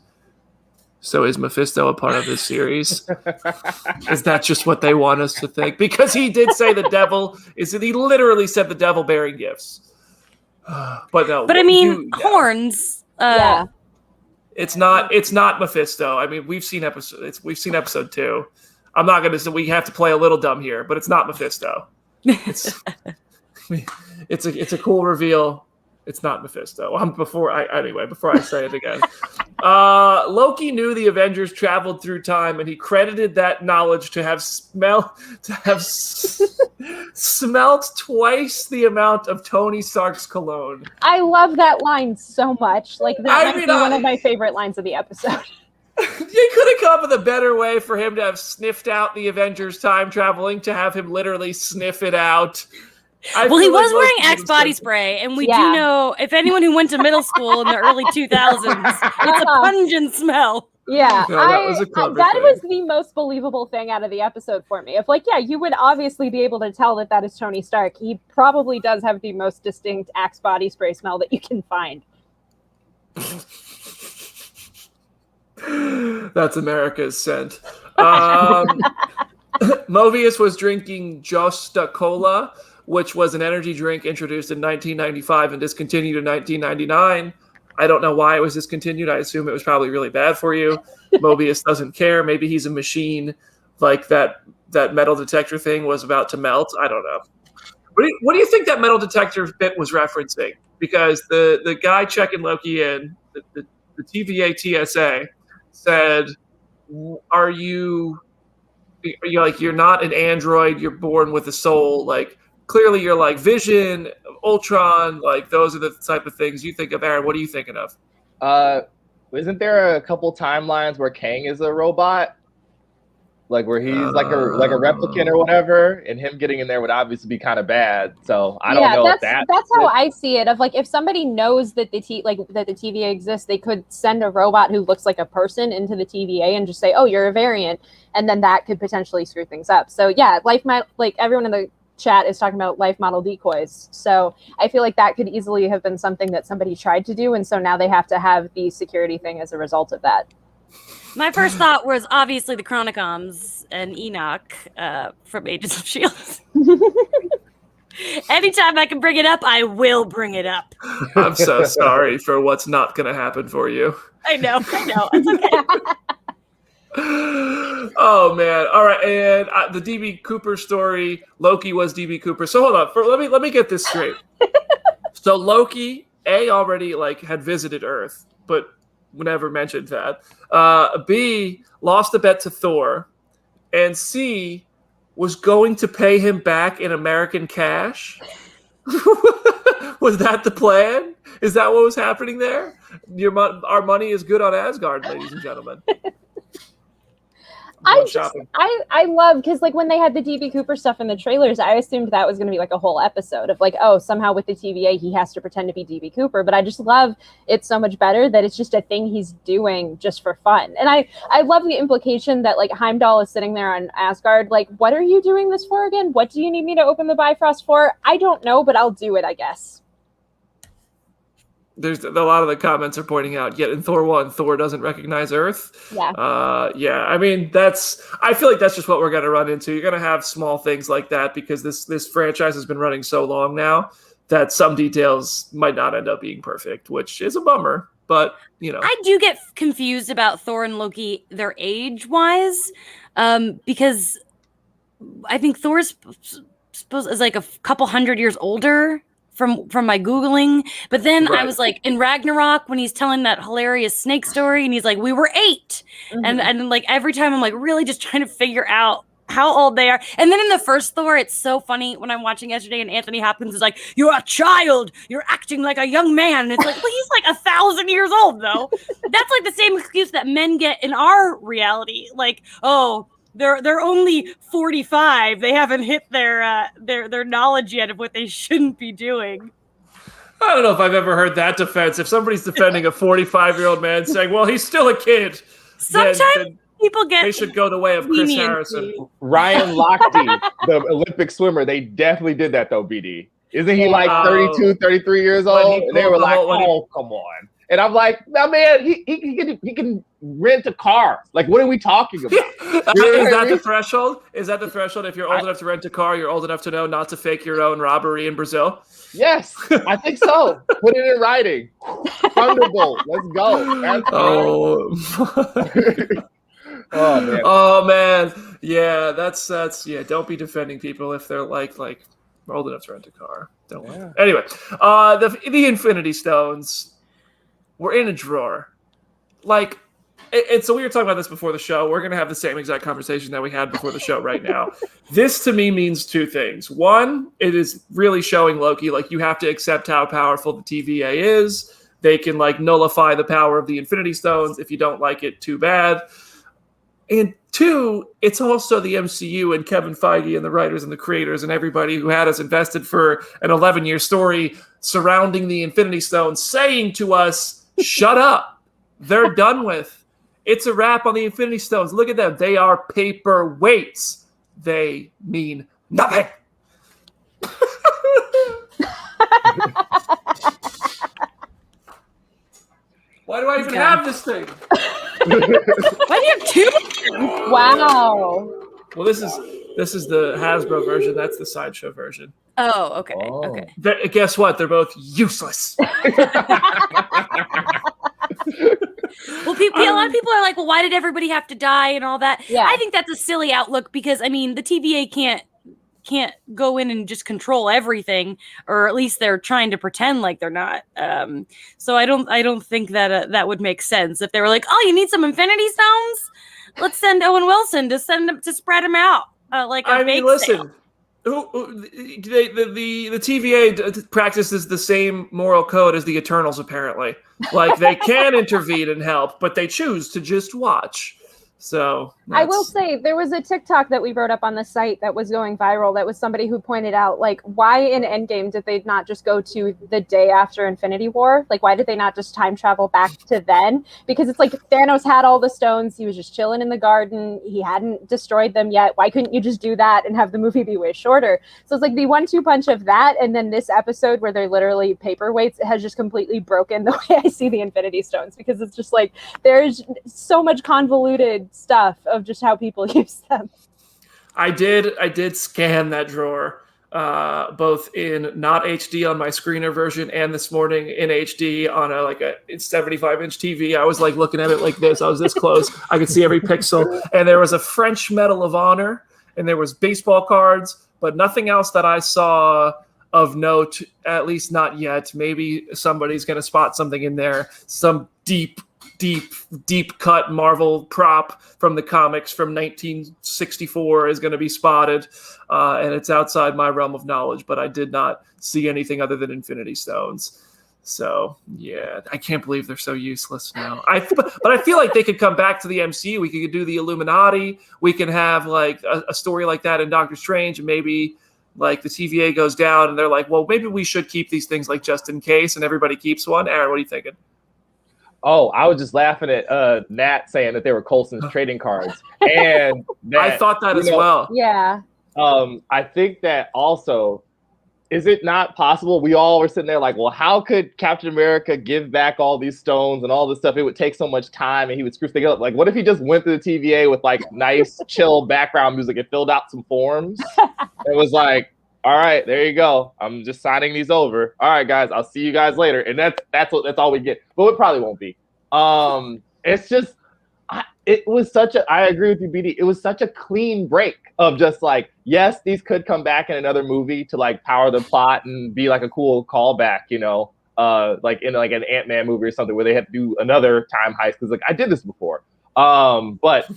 So is Mephisto a part of this series? Is that just what they want us to think? Because he did say the devil he literally said the devil bearing gifts. But no. But I mean, horns. Yeah. It's not Mephisto. I mean, we've seen episode 2. I'm not gonna say we have to play a little dumb here, but it's not Mephisto. It's a cool reveal. It's not Mephisto. Before I say it again. Loki knew the Avengers traveled through time, and he credited that knowledge to have smelled twice the amount of Tony Stark's cologne. I love that line so much. Like that might be one of my favorite lines of the episode. You could have come up with a better way for him to have sniffed out the Avengers time traveling, to have him literally sniff it out. Well, he was wearing Axe body spray, and we do know, if anyone who went to middle school in the early 2000s, it's a pungent smell. Yeah, no, that was the most believable thing out of the episode for me. If you would obviously be able to tell that is Tony Stark. He probably does have the most distinct Axe body spray smell that you can find. That's America's scent. Mobius was drinking Just a Cola, which was an energy drink introduced in 1995 and discontinued in 1999. I don't know why it was discontinued. I assume it was probably really bad for you. Mobius doesn't care. Maybe he's a machine, like that metal detector thing was about to melt. I don't know. What do you think that metal detector bit was referencing? Because the guy checking Loki in, the TVA TSA, said, "Are you like, you're not an android? You're born with a soul. Like, clearly you're like Vision, Ultron. Like, those are the type of things you think of." Aaron, what are you thinking of? Isn't there a couple timelines where Kang is a robot? Like where he's like a replicant or whatever, and him getting in there would obviously be kind of bad. So I don't know if that's how I see it. Of like, if somebody knows that the TVA exists, they could send a robot who looks like a person into the TVA and just say, "Oh, you're a variant," and then that could potentially screw things up. So yeah, like everyone in the chat is talking about life model decoys. So I feel like that could easily have been something that somebody tried to do, and so now they have to have the security thing as a result of that. My first thought was obviously the Chronicoms and Enoch from Agents of S.H.I.E.L.D. Anytime I can bring it up, I will bring it up. I'm so sorry for what's not going to happen for you. I know. It's okay. Oh, man. All right. And the D.B. Cooper story, Loki was D.B. Cooper. So hold on. Let me get this straight. So Loki, already had visited Earth, but never mentioned that. B, lost a bet to Thor, and C, was going to pay him back in American cash. Was that the plan? Is that what was happening there? Our money is good on Asgard, ladies and gentlemen. I love, because when they had the DB Cooper stuff in the trailers, I assumed that was going to be a whole episode of somehow with the TVA he has to pretend to be DB Cooper. But I just love it so much better that it's just a thing he's doing just for fun. And I love the implication that Heimdall is sitting there on Asgard, what are you doing this for again? What do you need me to open the Bifrost for? I don't know, but I'll do it, I guess. There's a lot of the comments are pointing out, yet in Thor 1, Thor doesn't recognize Earth. Yeah. I mean, I feel like that's just what we're going to run into. You're going to have small things like that because this franchise has been running so long now that some details might not end up being perfect, which is a bummer. But, I do get confused about Thor and Loki, their age-wise, because I think Thor's supposed is a couple hundred years older from my Googling. But then right. I was in Ragnarok, when he's telling that hilarious snake story, and he's we were 8. Mm-hmm. And every time I'm really just trying to figure out how old they are. And then in the first Thor, it's so funny when I'm watching yesterday and Anthony Hopkins is "You're a child. You're acting like a young man." And it's well, he's 1,000 years old, though. That's the same excuse that men get in our reality. Oh, they're only 45. They haven't hit their knowledge yet of what they shouldn't be doing. I don't know if I've ever heard that defense. If somebody's defending a 45-year-old man saying, "Well, he's still a kid," sometimes people get. They should go the way of Chris Harrison. Ryan Lochte, the Olympic swimmer. They definitely did that though, BD. Isn't he like 32, 33 years old? And they were like, oh, come on. And I'm like, no, man, he can rent a car. Like, what are we talking about? Is that the threshold? Is that the threshold? If you're old enough to rent a car, you're old enough to know not to fake your own robbery in Brazil? Yes, I think so. Put it in writing. Thunderbolt. Let's go. That's oh man. Oh man. Yeah, that's don't be defending people if they're like old enough to rent a car. Don't. Yeah. Anyway, the Infinity Stones were in a drawer. Like, and so we were talking about this before the show. We're going to have the same exact conversation that we had before the show right now. This to me means two things. One, it is really showing Loki, like, you have to accept how powerful the TVA is. They can, like, nullify the power of the Infinity Stones. If you don't like it, too bad. And two, it's also the MCU and Kevin Feige and the writers and the creators and everybody who had us invested for an 11-year story surrounding the Infinity Stones saying to us, shut up. They're done with. It's a wrap on the Infinity Stones. Look at them. They are paperweights. They mean nothing. Why do I even have this thing? Why do you have two? Wow. Well, this is the Hasbro version. That's the Sideshow version. Oh, okay. Okay. Guess what? They're both useless. Well, a lot of people are like, well, why did everybody have to die and all that? Yeah. I think that's a silly outlook because, I mean, the TVA can't go in and just control everything, or at least they're trying to pretend like they're not. So I don't think that that would make sense if they were like, oh, you need some Infinity Stones? Let's send Owen Wilson to spread them out like a bake sale. The TVA practices the same moral code as the Eternals, apparently. Like, they can intervene and help, but they choose to just watch. So I will say there was a TikTok that we wrote up on the site that was going viral. That was somebody who pointed out, like, why in Endgame did they not just go to the day after Infinity War? Like, why did they not just time travel back to then? Because it's like Thanos had all the stones. He was just chilling in the garden. He hadn't destroyed them yet. Why couldn't you just do that and have the movie be way shorter? So it's like the 1-2 punch of that. And then this episode where they're literally paperweights has just completely broken the way I see the Infinity Stones, because it's just like there's so much convoluted stuff of just how people use them. I did scan that drawer, both in not HD on my screener version and this morning in HD on a 75-inch TV. I was like looking at it like this. I was this close. I could see every pixel. And there was a French Medal of Honor, and there was baseball cards, but nothing else that I saw of note, at least not yet. Maybe somebody's going to spot something in there, some deep cut Marvel prop from the comics from 1964 is going to be spotted, and it's outside my realm of knowledge, but I did not see anything other than Infinity Stones. So yeah, I can't believe they're so useless now. But I feel like they could come back to the MCU. We could do the Illuminati. We can have like a story like that in Doctor Strange, and maybe like the TVA goes down and they're like, well, maybe we should keep these things like just in case, and everybody keeps one. Aaron, what are you thinking? Oh, I was just laughing at Nat saying that they were Coulson's trading cards. And that, I thought that as well. Yeah. I think that also, is it not possible? We all were sitting there like, well, how could Captain America give back all these stones and all this stuff? It would take so much time and he would screw things up. Like, what if he just went to the TVA with like nice, chill background music and filled out some forms? It was like, all right, there you go. I'm just signing these over. All right, guys, I'll see you guys later. And that's all we get. But it probably won't be. It's just, it was such a, I agree with you, BD. It was such a clean break of just like, yes, these could come back in another movie to like power the plot and be like a cool callback, you know, like in like an Ant-Man movie or something where they have to do another time heist because like I did this before. But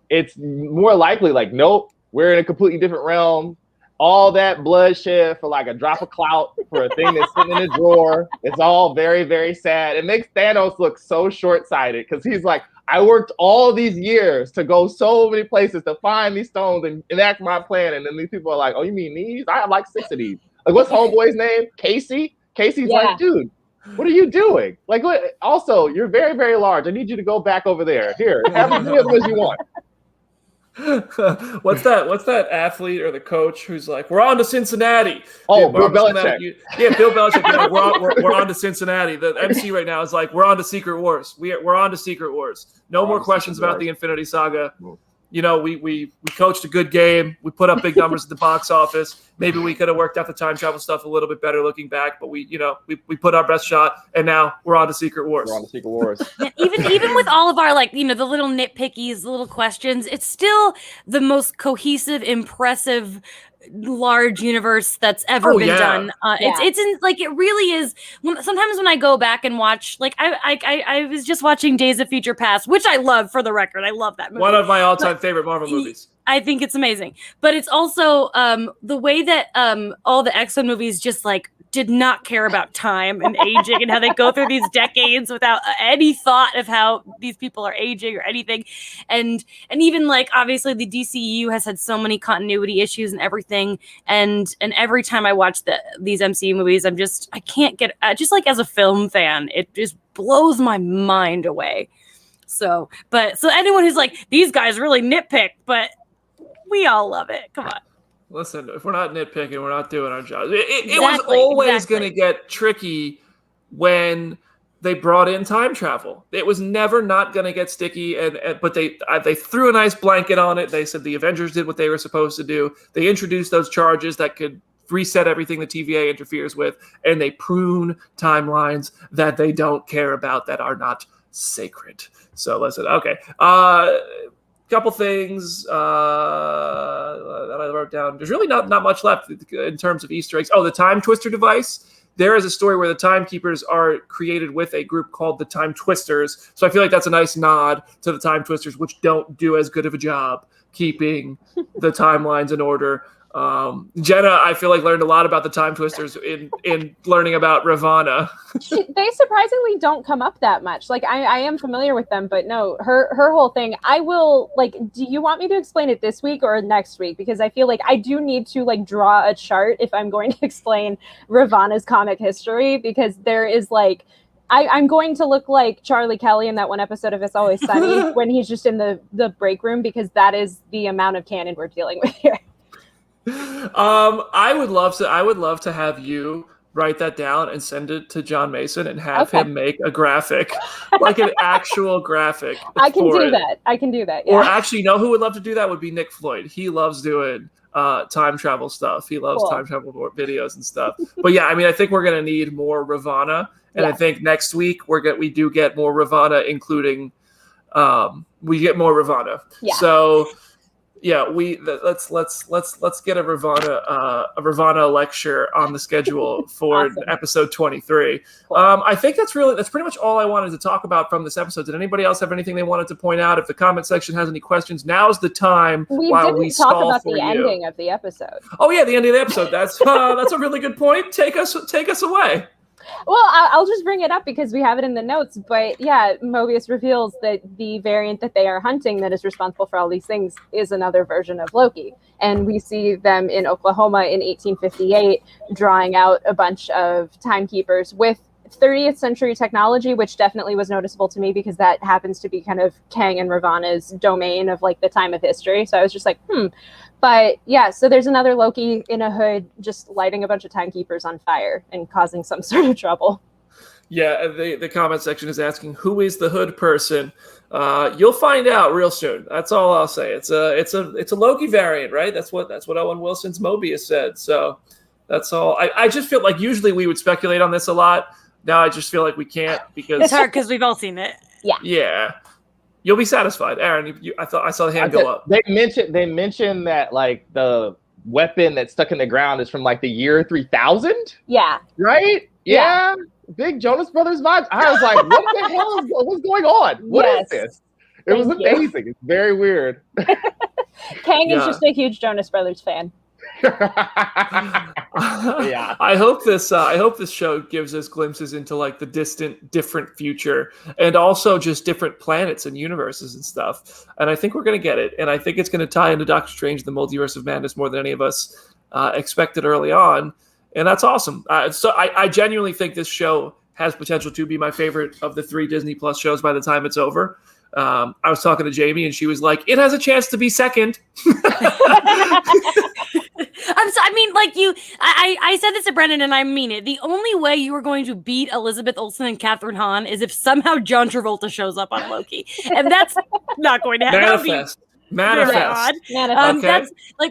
it's more likely like, nope, we're in a completely different realm. All that bloodshed for like a drop of clout for a thing that's sitting in a drawer. It's all very, very sad. It makes Thanos look so short-sighted because he's like, I worked all these years to go so many places to find these stones and enact my plan. And then these people are like, oh, you mean these? I have like 6 of these. Like, what's homeboy's name? Casey? Casey's like, dude, what are you doing? Like, what? Also, you're very, very large. I need you to go back over there. Here, have as many of them as you want. What's that athlete or the coach who's like, we're on to Cincinnati? Oh, Dude, Bill Belichick. Bill Belichick. Like, we're on to Cincinnati. The MC right now is like, we're on to Secret Wars. We're on to Secret Wars. No more questions about the Infinity Saga. You know, we coached a good game. We put up big numbers at the box office. Maybe we could have worked out the time travel stuff a little bit better looking back, but we put our best shot, and now we're on to Secret Wars. We're on to Secret Wars. even with all of our, like, the little nitpickies, the little questions, it's still the most cohesive, impressive, large universe that's ever been done. It's in, like, it really is. Sometimes when I go back and watch, like, I was just watching Days of Future Past, which I love, for the record. I love that movie. One of my all-time favorite Marvel movies. I think it's amazing. But it's also the way that all the X-Men movies just, like, did not care about time and aging and how they go through these decades without any thought of how these people are aging or anything. And even, like, obviously the DCEU has had so many continuity issues and everything. And every time I watch these MCU movies, I can't get, just like as a film fan, it just blows my mind away. So anyone who's like, these guys really nitpick, but we all love it. Come on. Listen, if we're not nitpicking, we're not doing our job. It was always going to get tricky when they brought in time travel. It was never not going to get sticky, but they threw a nice blanket on it. They said the Avengers did what they were supposed to do. They introduced those charges that could reset everything the TVA interferes with, and they prune timelines that they don't care about, that are not sacred. So listen, okay. Couple things that I wrote down. There's really not much left in terms of Easter eggs. Oh, the Time Twister device. There is a story where the Timekeepers are created with a group called the Time Twisters. So I feel like that's a nice nod to the Time Twisters, which don't do as good of a job keeping the timelines in order. Jenna, I feel like, learned a lot about the Time Twisters in learning about Ravonna. They surprisingly don't come up that much. Like, I am familiar with them, but no, her whole thing. I will, like, do you want me to explain it this week or next week? Because I feel like I do need to, like, draw a chart if I'm going to explain Ravonna's comic history, because there is, like, I'm going to look like Charlie Kelly in that one episode of It's Always Sunny when he's just in the break room, because that is the amount of canon we're dealing with here. I would love to have you write that down and send it to John Mason and have him make a graphic, like an actual graphic. I can do that. Yeah. Or actually, you know who would love to do that would be Nick Floyd. He loves doing time travel stuff. He loves time travel videos and stuff. But yeah, I mean, I think we're gonna need more Ravonna, and I think next week we do get more Ravonna, including we get more Ravonna. Yeah. So. Yeah, let's get a Ravonna lecture on the schedule for episode 23. Cool. I think that's pretty much all I wanted to talk about from this episode. Did anybody else have anything they wanted to point out? If the comment section has any questions, now's the time. We didn't talk about the ending of the episode. Oh yeah, the ending of the episode. That's a really good point. Take us away. Well, I'll just bring it up because we have it in the notes. But yeah, Mobius reveals that the variant that they are hunting that is responsible for all these things is another version of Loki. And we see them in Oklahoma in 1858 drawing out a bunch of timekeepers with 30th century technology, which definitely was noticeable to me because that happens to be kind of Kang and Ravonna's domain of, like, the time of history. So I was just like, But yeah, so there's another Loki in a hood just lighting a bunch of timekeepers on fire and causing some sort of trouble. Yeah, the comment section is asking, who is the hood person? You'll find out real soon. That's all I'll say. It's a Loki variant, right? That's what Owen Wilson's Mobius said. So that's all. I just feel like usually we would speculate on this a lot. Now I just feel like we can't because it's hard because we've all seen it. Yeah. Yeah. You'll be satisfied, Aaron. I saw the hand go up. They mentioned that, like, the weapon that's stuck in the ground is from, like, the year 3000. Yeah. Right. Yeah. Big Jonas Brothers vibes. I was like, what the hell what's going on? What is this? It was amazing. It's very weird. Kang is just a huge Jonas Brothers fan. Yeah. I hope this show gives us glimpses into, like, the distant, different future, and also just different planets and universes and stuff. And I think we're going to get it. And I think it's going to tie into Doctor Strange, the Multiverse of Madness, more than any of us expected early on. And that's awesome. So I genuinely think this show has potential to be my favorite of the 3 Disney Plus shows by the time it's over. I was talking to Jamie, and she was like, "It has a chance to be second." I said this to Brennan, and I mean it. The only way you are going to beat Elizabeth Olsen and Catherine Hahn is if somehow John Travolta shows up on Loki, and that's not going to happen. Manifest. Okay.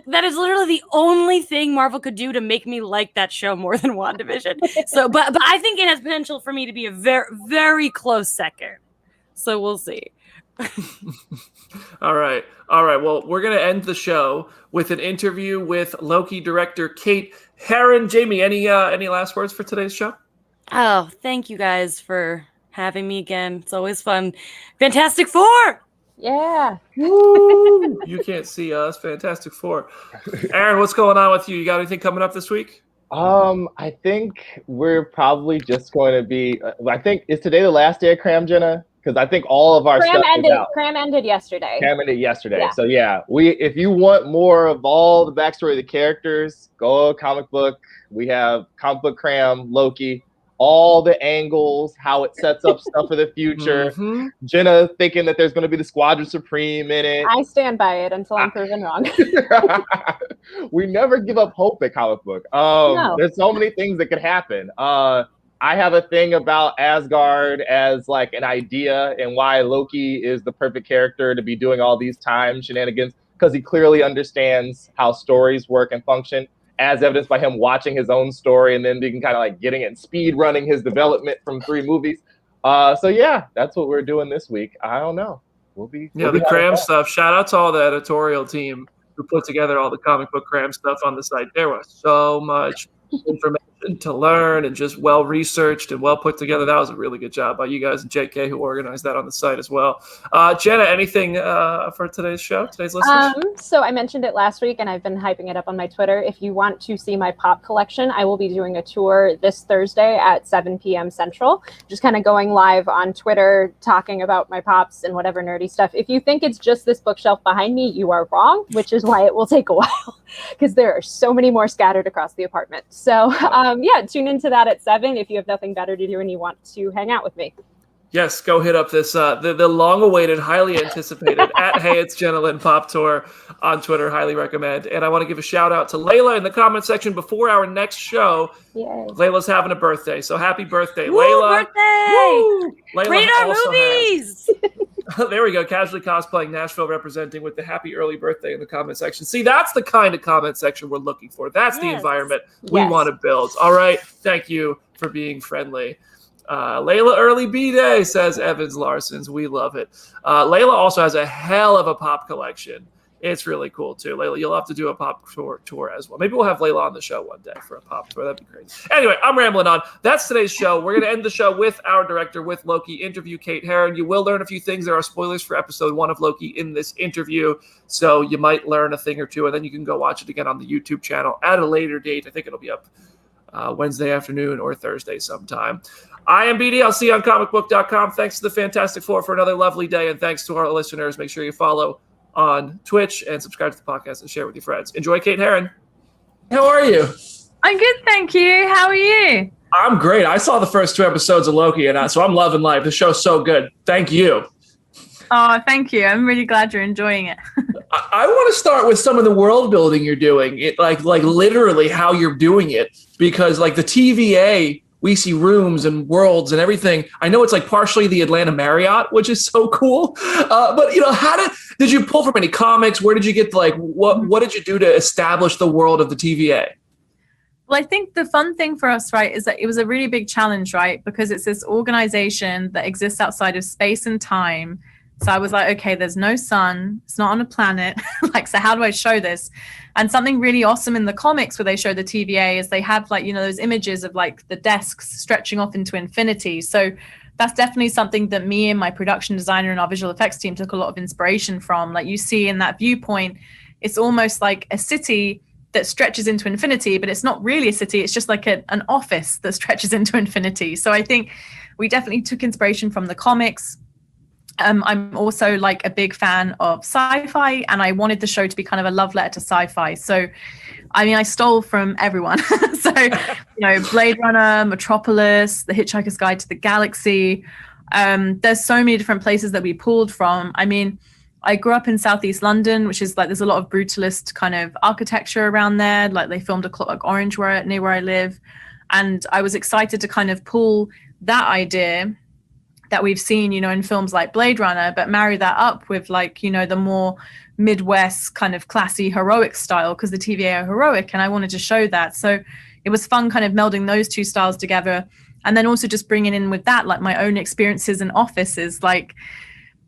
That is literally the only thing Marvel could do to make me like that show more than WandaVision. So, but I think it has potential for me to be a very, very close second. So we'll see. All right. Well, we're gonna end the show with an interview with Loki director Kate Herron. Jamie, any last words for today's show? Oh, thank you guys for having me again. It's always fun. Fantastic Four. Yeah. Woo! You can't see us. Fantastic Four. Aaron, what's going on with you? You got anything coming up this week? I think we're probably just going to be. I think is today the last day of Cram, Jenna? Because I think all of our stuff is out. Cram ended yesterday. Yeah. So yeah, if you want more of all the backstory of the characters, go comic book. We have comic book Cram, Loki. All the angles, how it sets up stuff for the future. Mm-hmm. Jenna thinking that there's going to be the Squadron Supreme in it. I stand by it until I'm proven wrong. We never give up hope at comic book. No. There's so many things that could happen. I have a thing about Asgard as like an idea and why Loki is the perfect character to be doing all these time shenanigans, because he clearly understands how stories work and function, as evidenced by him watching his own story and then being kind of like getting it, speed running his development from 3 movies. So yeah, that's what we're doing this week. I don't know. We'll be the Cram stuff. Shout out to all the editorial team who put together all the comic book Cram stuff on the site. There was so much information to learn and just well researched and well put together. That was a really good job by you guys and JK who organized that on the site as well. Jenna, anything for today's listeners? So I mentioned it last week and I've been hyping it up on my Twitter. If you want to see my pop collection, I will be doing a tour this Thursday at 7 p.m. Central, just kind of going live on Twitter, talking about my pops and whatever nerdy stuff. If you think it's just this bookshelf behind me, you are wrong, which is why it will take a while because there are so many more scattered across the apartment. So tune into that at 7 if you have nothing better to do and you want to hang out with me. Yes, go hit up this the long-awaited, highly anticipated at Hey It's Jenna Lynn Pop Tour on Twitter. Highly recommend. And I want to give a shout out to Layla in the comment section before our next show. Yay. Layla's having a birthday, so happy birthday, Woo, Layla! Birthday! Rate our movies. There we go. Casually cosplaying Nashville, representing with the happy early birthday in the comment section. See, that's the kind of comment section we're looking for. That's the environment we want to build. All right. Thank you for being friendly. Layla early B-Day, says Evans Larsons. We love it. Layla also has a hell of a pop collection. It's really cool too. Layla, you'll have to do a pop tour as well. Maybe we'll have Layla on the show one day for a pop tour. That'd be great. Anyway, I'm rambling on. That's today's show. We're going to end the show with our director, with Loki, interview Kate Herron. You will learn a few things. There are spoilers for episode 1 of Loki in this interview, so you might learn a thing or two, and then you can go watch it again on the YouTube channel at a later date. I think it'll be up Wednesday afternoon or Thursday sometime. I am BD. I'll see you on Comicbook.com. Thanks to the Fantastic Four for another lovely day, and thanks to our listeners. Make sure you follow on Twitch and subscribe to the podcast and share with your friends. Enjoy Kate Herron. How are you? I'm good, thank you. How are you? I'm great. I saw the first 2 episodes of Loki, and so I'm loving life. The show's so good. Thank you. Oh, thank you. I'm really glad you're enjoying it. I want to start with some of the world building you're doing. It like literally how you're doing it, because like the TVA, we see rooms and worlds and everything. I know it's like partially the Atlanta Marriott, which is so cool. But how did you pull from any comics? Where did you get what did you do to establish the world of the TVA? Well, I think the fun thing for us, right, is that it was a really big challenge, right? Because it's this organization that exists outside of space and time. So I was like, okay, there's no sun. It's not on a planet. So how do I show this? And something really awesome in the comics where they show the TVA is they have those images of the desks stretching off into infinity. So that's definitely something that me and my production designer and our visual effects team took a lot of inspiration from. You see in that viewpoint, it's almost like a city that stretches into infinity, but it's not really a city. It's just like an office that stretches into infinity. So I think we definitely took inspiration from the comics. I'm also a big fan of sci-fi, and I wanted the show to be kind of a love letter to sci-fi. So, I stole from everyone. So, Blade Runner, Metropolis, The Hitchhiker's Guide to the Galaxy. There's so many different places that we pulled from. I mean, I grew up in Southeast London, which is like, there's a lot of brutalist kind of architecture around there. Like they filmed A Clockwork Orange near where I live. And I was excited to kind of pull that idea that we've seen, you know, in films like Blade Runner, but marry that up with like, you know, the more Midwest kind of classy heroic style, because the TVA are heroic, and I wanted to show that. So it was fun kind of melding those two styles together. And then also just bringing in with that, like my own experiences in offices, like,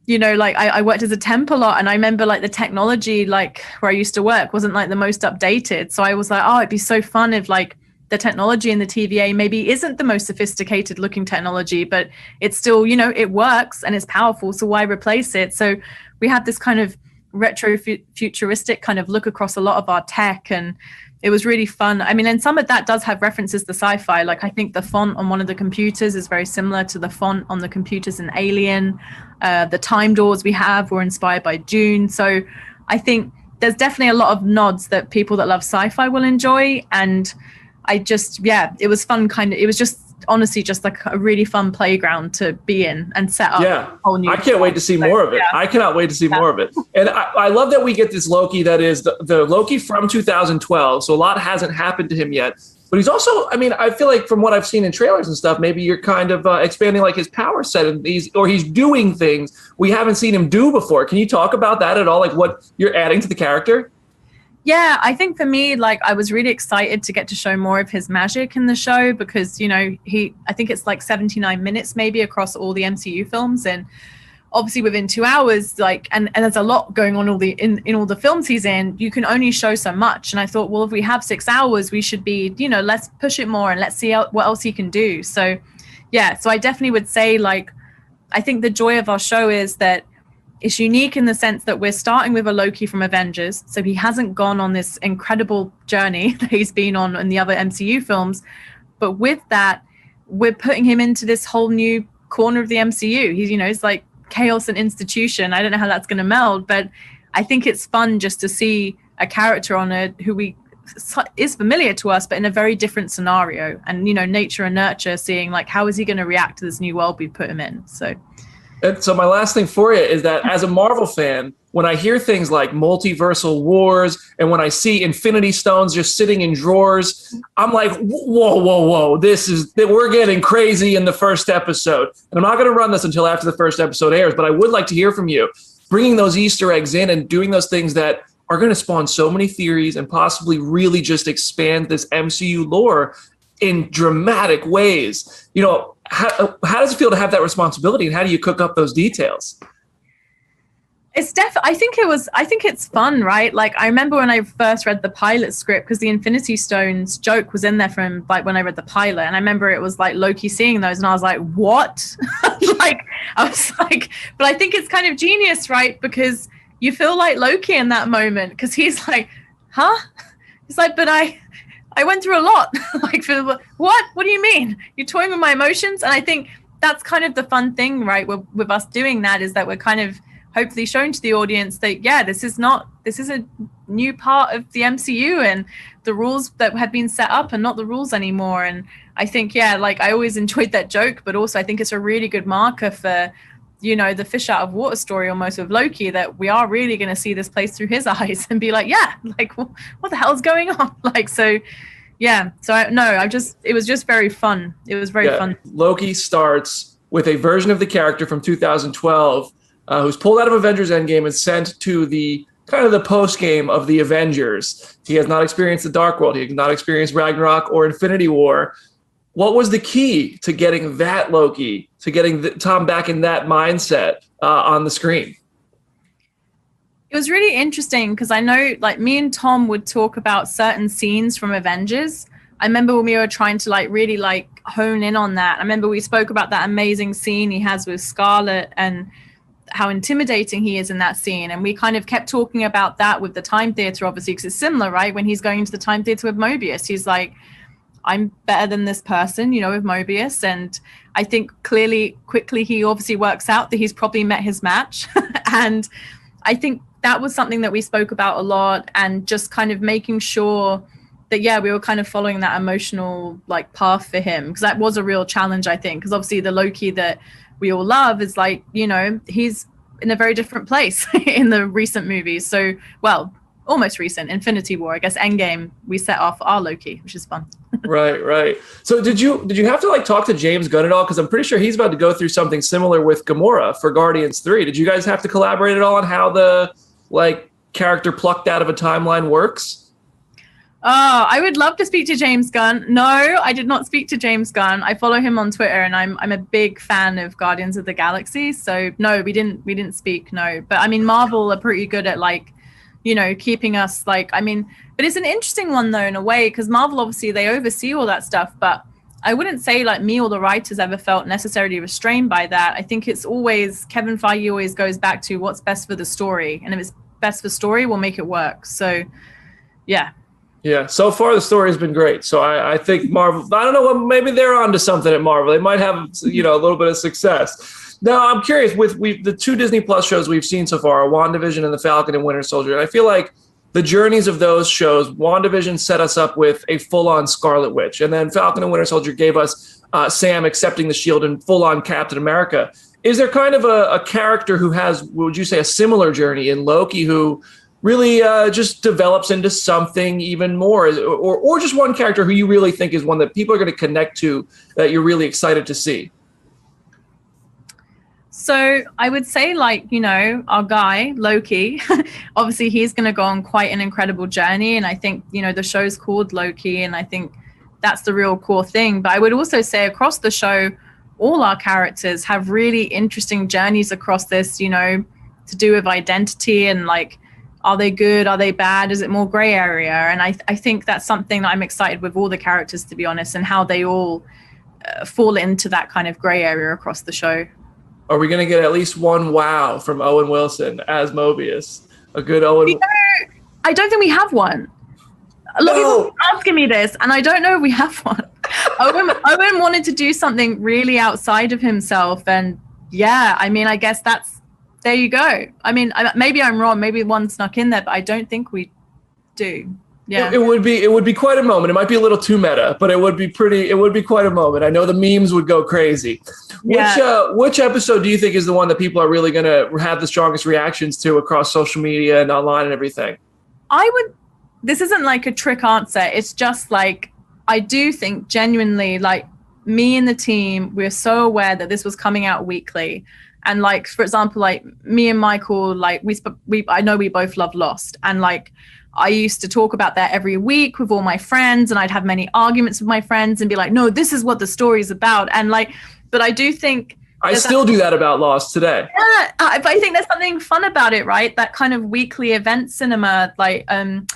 you know, like I worked as a temp a lot, and I remember like the technology, like where I used to work wasn't like the most updated. So I was like, oh, it'd be so fun if like the technology in the TVA maybe isn't the most sophisticated looking technology, but it's still, you know, it works and it's powerful. So why replace it? So we had this kind of retro futuristic kind of look across a lot of our tech, and it was really fun. I mean, and some of that does have references to sci-fi. Like I think the font on one of the computers is very similar to the font on the computers in Alien. The time doors we have were inspired by Dune. So I think there's definitely a lot of nods that people that love sci-fi will enjoy. And I just, yeah, it was fun. It was just honestly just like a really fun playground to be in and set up. Yeah, a whole new I can't wait to see more of it. Yeah. I cannot wait to see more of it. And I love that we get this Loki that is the Loki from 2012. So a lot hasn't happened to him yet. But he's also, I mean, I feel like from what I've seen in trailers and stuff, maybe you're kind of expanding like his power set, and he's doing things we haven't seen him do before. Can you talk about that at all? Like what you're adding to the character? Yeah, I think for me, like I was really excited to get to show more of his magic in the show, because, you know, I think it's like 79 minutes maybe across all the MCU films, and obviously within 2 hours, like, and there's a lot going on in all the films he's in, you can only show so much. And I thought, well, if we have 6 hours, we should be, you know, let's push it more and let's see what else he can do. So yeah, so I definitely would say, like, I think the joy of our show is that it's unique in the sense that we're starting with a Loki from Avengers. So he hasn't gone on this incredible journey that he's been on in the other MCU films. But with that, we're putting him into this whole new corner of the MCU. He's, you know, it's like chaos and institution. I don't know how that's going to meld, but I think it's fun just to see a character on it who is familiar to us, but in a very different scenario. And, you know, nature and nurture, seeing like, how is he going to react to this new world we put him in? And so my last thing for you is that as a Marvel fan, when I hear things like multiversal wars and when I see Infinity Stones just sitting in drawers, I'm like, whoa. We're getting crazy in the first episode. And I'm not going to run this until after the first episode airs, but I would like to hear from you. Bringing those Easter eggs in and doing those things that are going to spawn so many theories and possibly really just expand this MCU lore in dramatic ways. You know, how does it feel to have that responsibility, and how do you cook up those details? It's I think it's fun, right? Like I remember when I first read the pilot script, because the Infinity Stones joke was in there from like when I read the pilot, and I remember it was like Loki seeing those, and I was like, what? Like I was like, but I think it's kind of genius, right? Because you feel like Loki in that moment, because he's like, huh? He's like, but I went through a lot. Like, what do you mean? You're toying with my emotions? And I think that's kind of the fun thing, right? With us doing that, is that we're kind of hopefully showing to the audience that, yeah, this is a new part of the MCU, and the rules that had been set up are not the rules anymore. And I think, yeah, like I always enjoyed that joke, but also I think it's a really good marker for, you know, the fish out of water story almost with Loki, that we are really going to see this place through his eyes and be like, yeah, like what the hell's going on? Like, so yeah, so it was just very fun. It was very fun. Loki starts with a version of the character from 2012 who's pulled out of Avengers Endgame and sent to the kind of the post game of the Avengers. He has not experienced the Dark World. He has not experienced Ragnarok or Infinity War. What was the key to getting that Loki, to getting Tom back in that mindset on the screen? It was really interesting because I know, like, me and Tom would talk about certain scenes from Avengers. I remember when we were trying to like really like hone in on that. I remember we spoke about that amazing scene he has with Scarlet and how intimidating he is in that scene. And we kind of kept talking about that with the Time Theater, obviously, because it's similar, right? When he's going into the Time Theater with Mobius, he's like, I'm better than this person, you know, with Mobius. And I think quickly, he obviously works out that he's probably met his match. And I think that was something that we spoke about a lot, and just kind of making sure that, yeah, we were kind of following that emotional like path for him, because that was a real challenge, I think, because obviously the Loki that we all love, is like, you know, he's in a very different place in the recent movies. So, well, almost recent, Infinity War, I guess Endgame, we set off our Loki, which is fun. Right. So did you have to like talk to James Gunn at all? Because I'm pretty sure he's about to go through something similar with Gamora for Guardians 3. Did you guys have to collaborate at all on how the like character plucked out of a timeline works? Oh, I would love to speak to James Gunn. No, I did not speak to James Gunn. I follow him on Twitter, and I'm a big fan of Guardians of the Galaxy. So no, we didn't speak. No, but I mean, Marvel are pretty good at like, you know, keeping us like. I mean, but it's an interesting one though in a way, because Marvel obviously they oversee all that stuff, but I wouldn't say like me or the writers ever felt necessarily restrained by that. I think it's always Kevin Feige always goes back to what's best for the story, and if it's best for story, we'll make it work. So, yeah. Yeah, so far the story has been great. So I think Marvel, I don't know, what maybe they're onto something at Marvel. They might have, you know, a little bit of success. Now, I'm curious, with the 2 Disney Plus shows we've seen so far, WandaVision and The Falcon and Winter Soldier, and I feel like the journeys of those shows, WandaVision set us up with a full-on Scarlet Witch, and then Falcon and Winter Soldier gave us Sam accepting the shield and full-on Captain America. Is there kind of a character who has, would you say, a similar journey in Loki who really just develops into something even more, or just one character who you really think is one that people are going to connect to, that you're really excited to see? So I would say, like, you know, our guy, Loki, obviously he's going to go on quite an incredible journey. And I think, you know, the show's called Loki, and I think that's the real core thing. But I would also say across the show, all our characters have really interesting journeys across this, you know, to do with identity and like, are they good? Are they bad? Is it more gray area? And I think that's something that I'm excited with all the characters, to be honest, and how they all fall into that kind of gray area across the show. Are we going to get at least one wow from Owen Wilson as Mobius? A good Owen. You know, I don't think we have one. A lot of people are asking me this, and I don't know if we have one. Owen wanted to do something really outside of himself, and yeah, I mean, I guess there you go. I mean, maybe I'm wrong. Maybe one snuck in there, but I don't think we do. Yeah, it would be quite a moment. It might be a little too meta, but it would be quite a moment. I know the memes would go crazy. Yeah. Which episode do you think is the one that people are really going to have the strongest reactions to across social media and online and everything? This isn't like a trick answer. It's just like, I do think genuinely, like, me and the team, we're so aware that this was coming out weekly. And like, for example, like me and Michael, like I know we both love Lost, and like I used to talk about that every week with all my friends, and I'd have many arguments with my friends and be like, no, this is what the story's about. And like, but I do think I still do that about Lost today. Yeah, but I think there's something fun about it, right? That kind of weekly event cinema, like and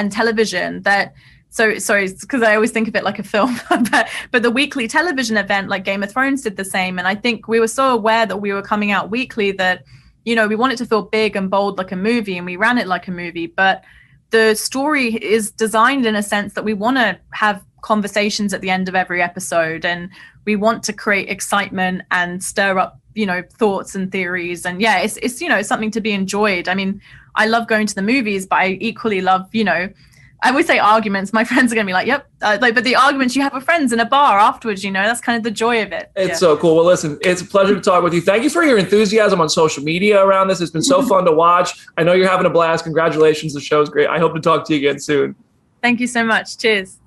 television that. Sorry, because I always think of it like a film, but the weekly television event, like Game of Thrones, did the same. And I think we were so aware that we were coming out weekly that, you know, we wanted to feel big and bold like a movie, and we ran it like a movie. But the story is designed in a sense that we want to have conversations at the end of every episode, and we want to create excitement and stir up, you know, thoughts and theories. And yeah, it's you know, something to be enjoyed. I mean, I love going to the movies, but I equally love, you know, I always say arguments. My friends are going to be like, yep. But the arguments you have with friends in a bar afterwards, you know, that's kind of the joy of it. It's so cool. Well, listen, it's a pleasure to talk with you. Thank you for your enthusiasm on social media around this. It's been so fun to watch. I know you're having a blast. Congratulations. The show's great. I hope to talk to you again soon. Thank you so much. Cheers.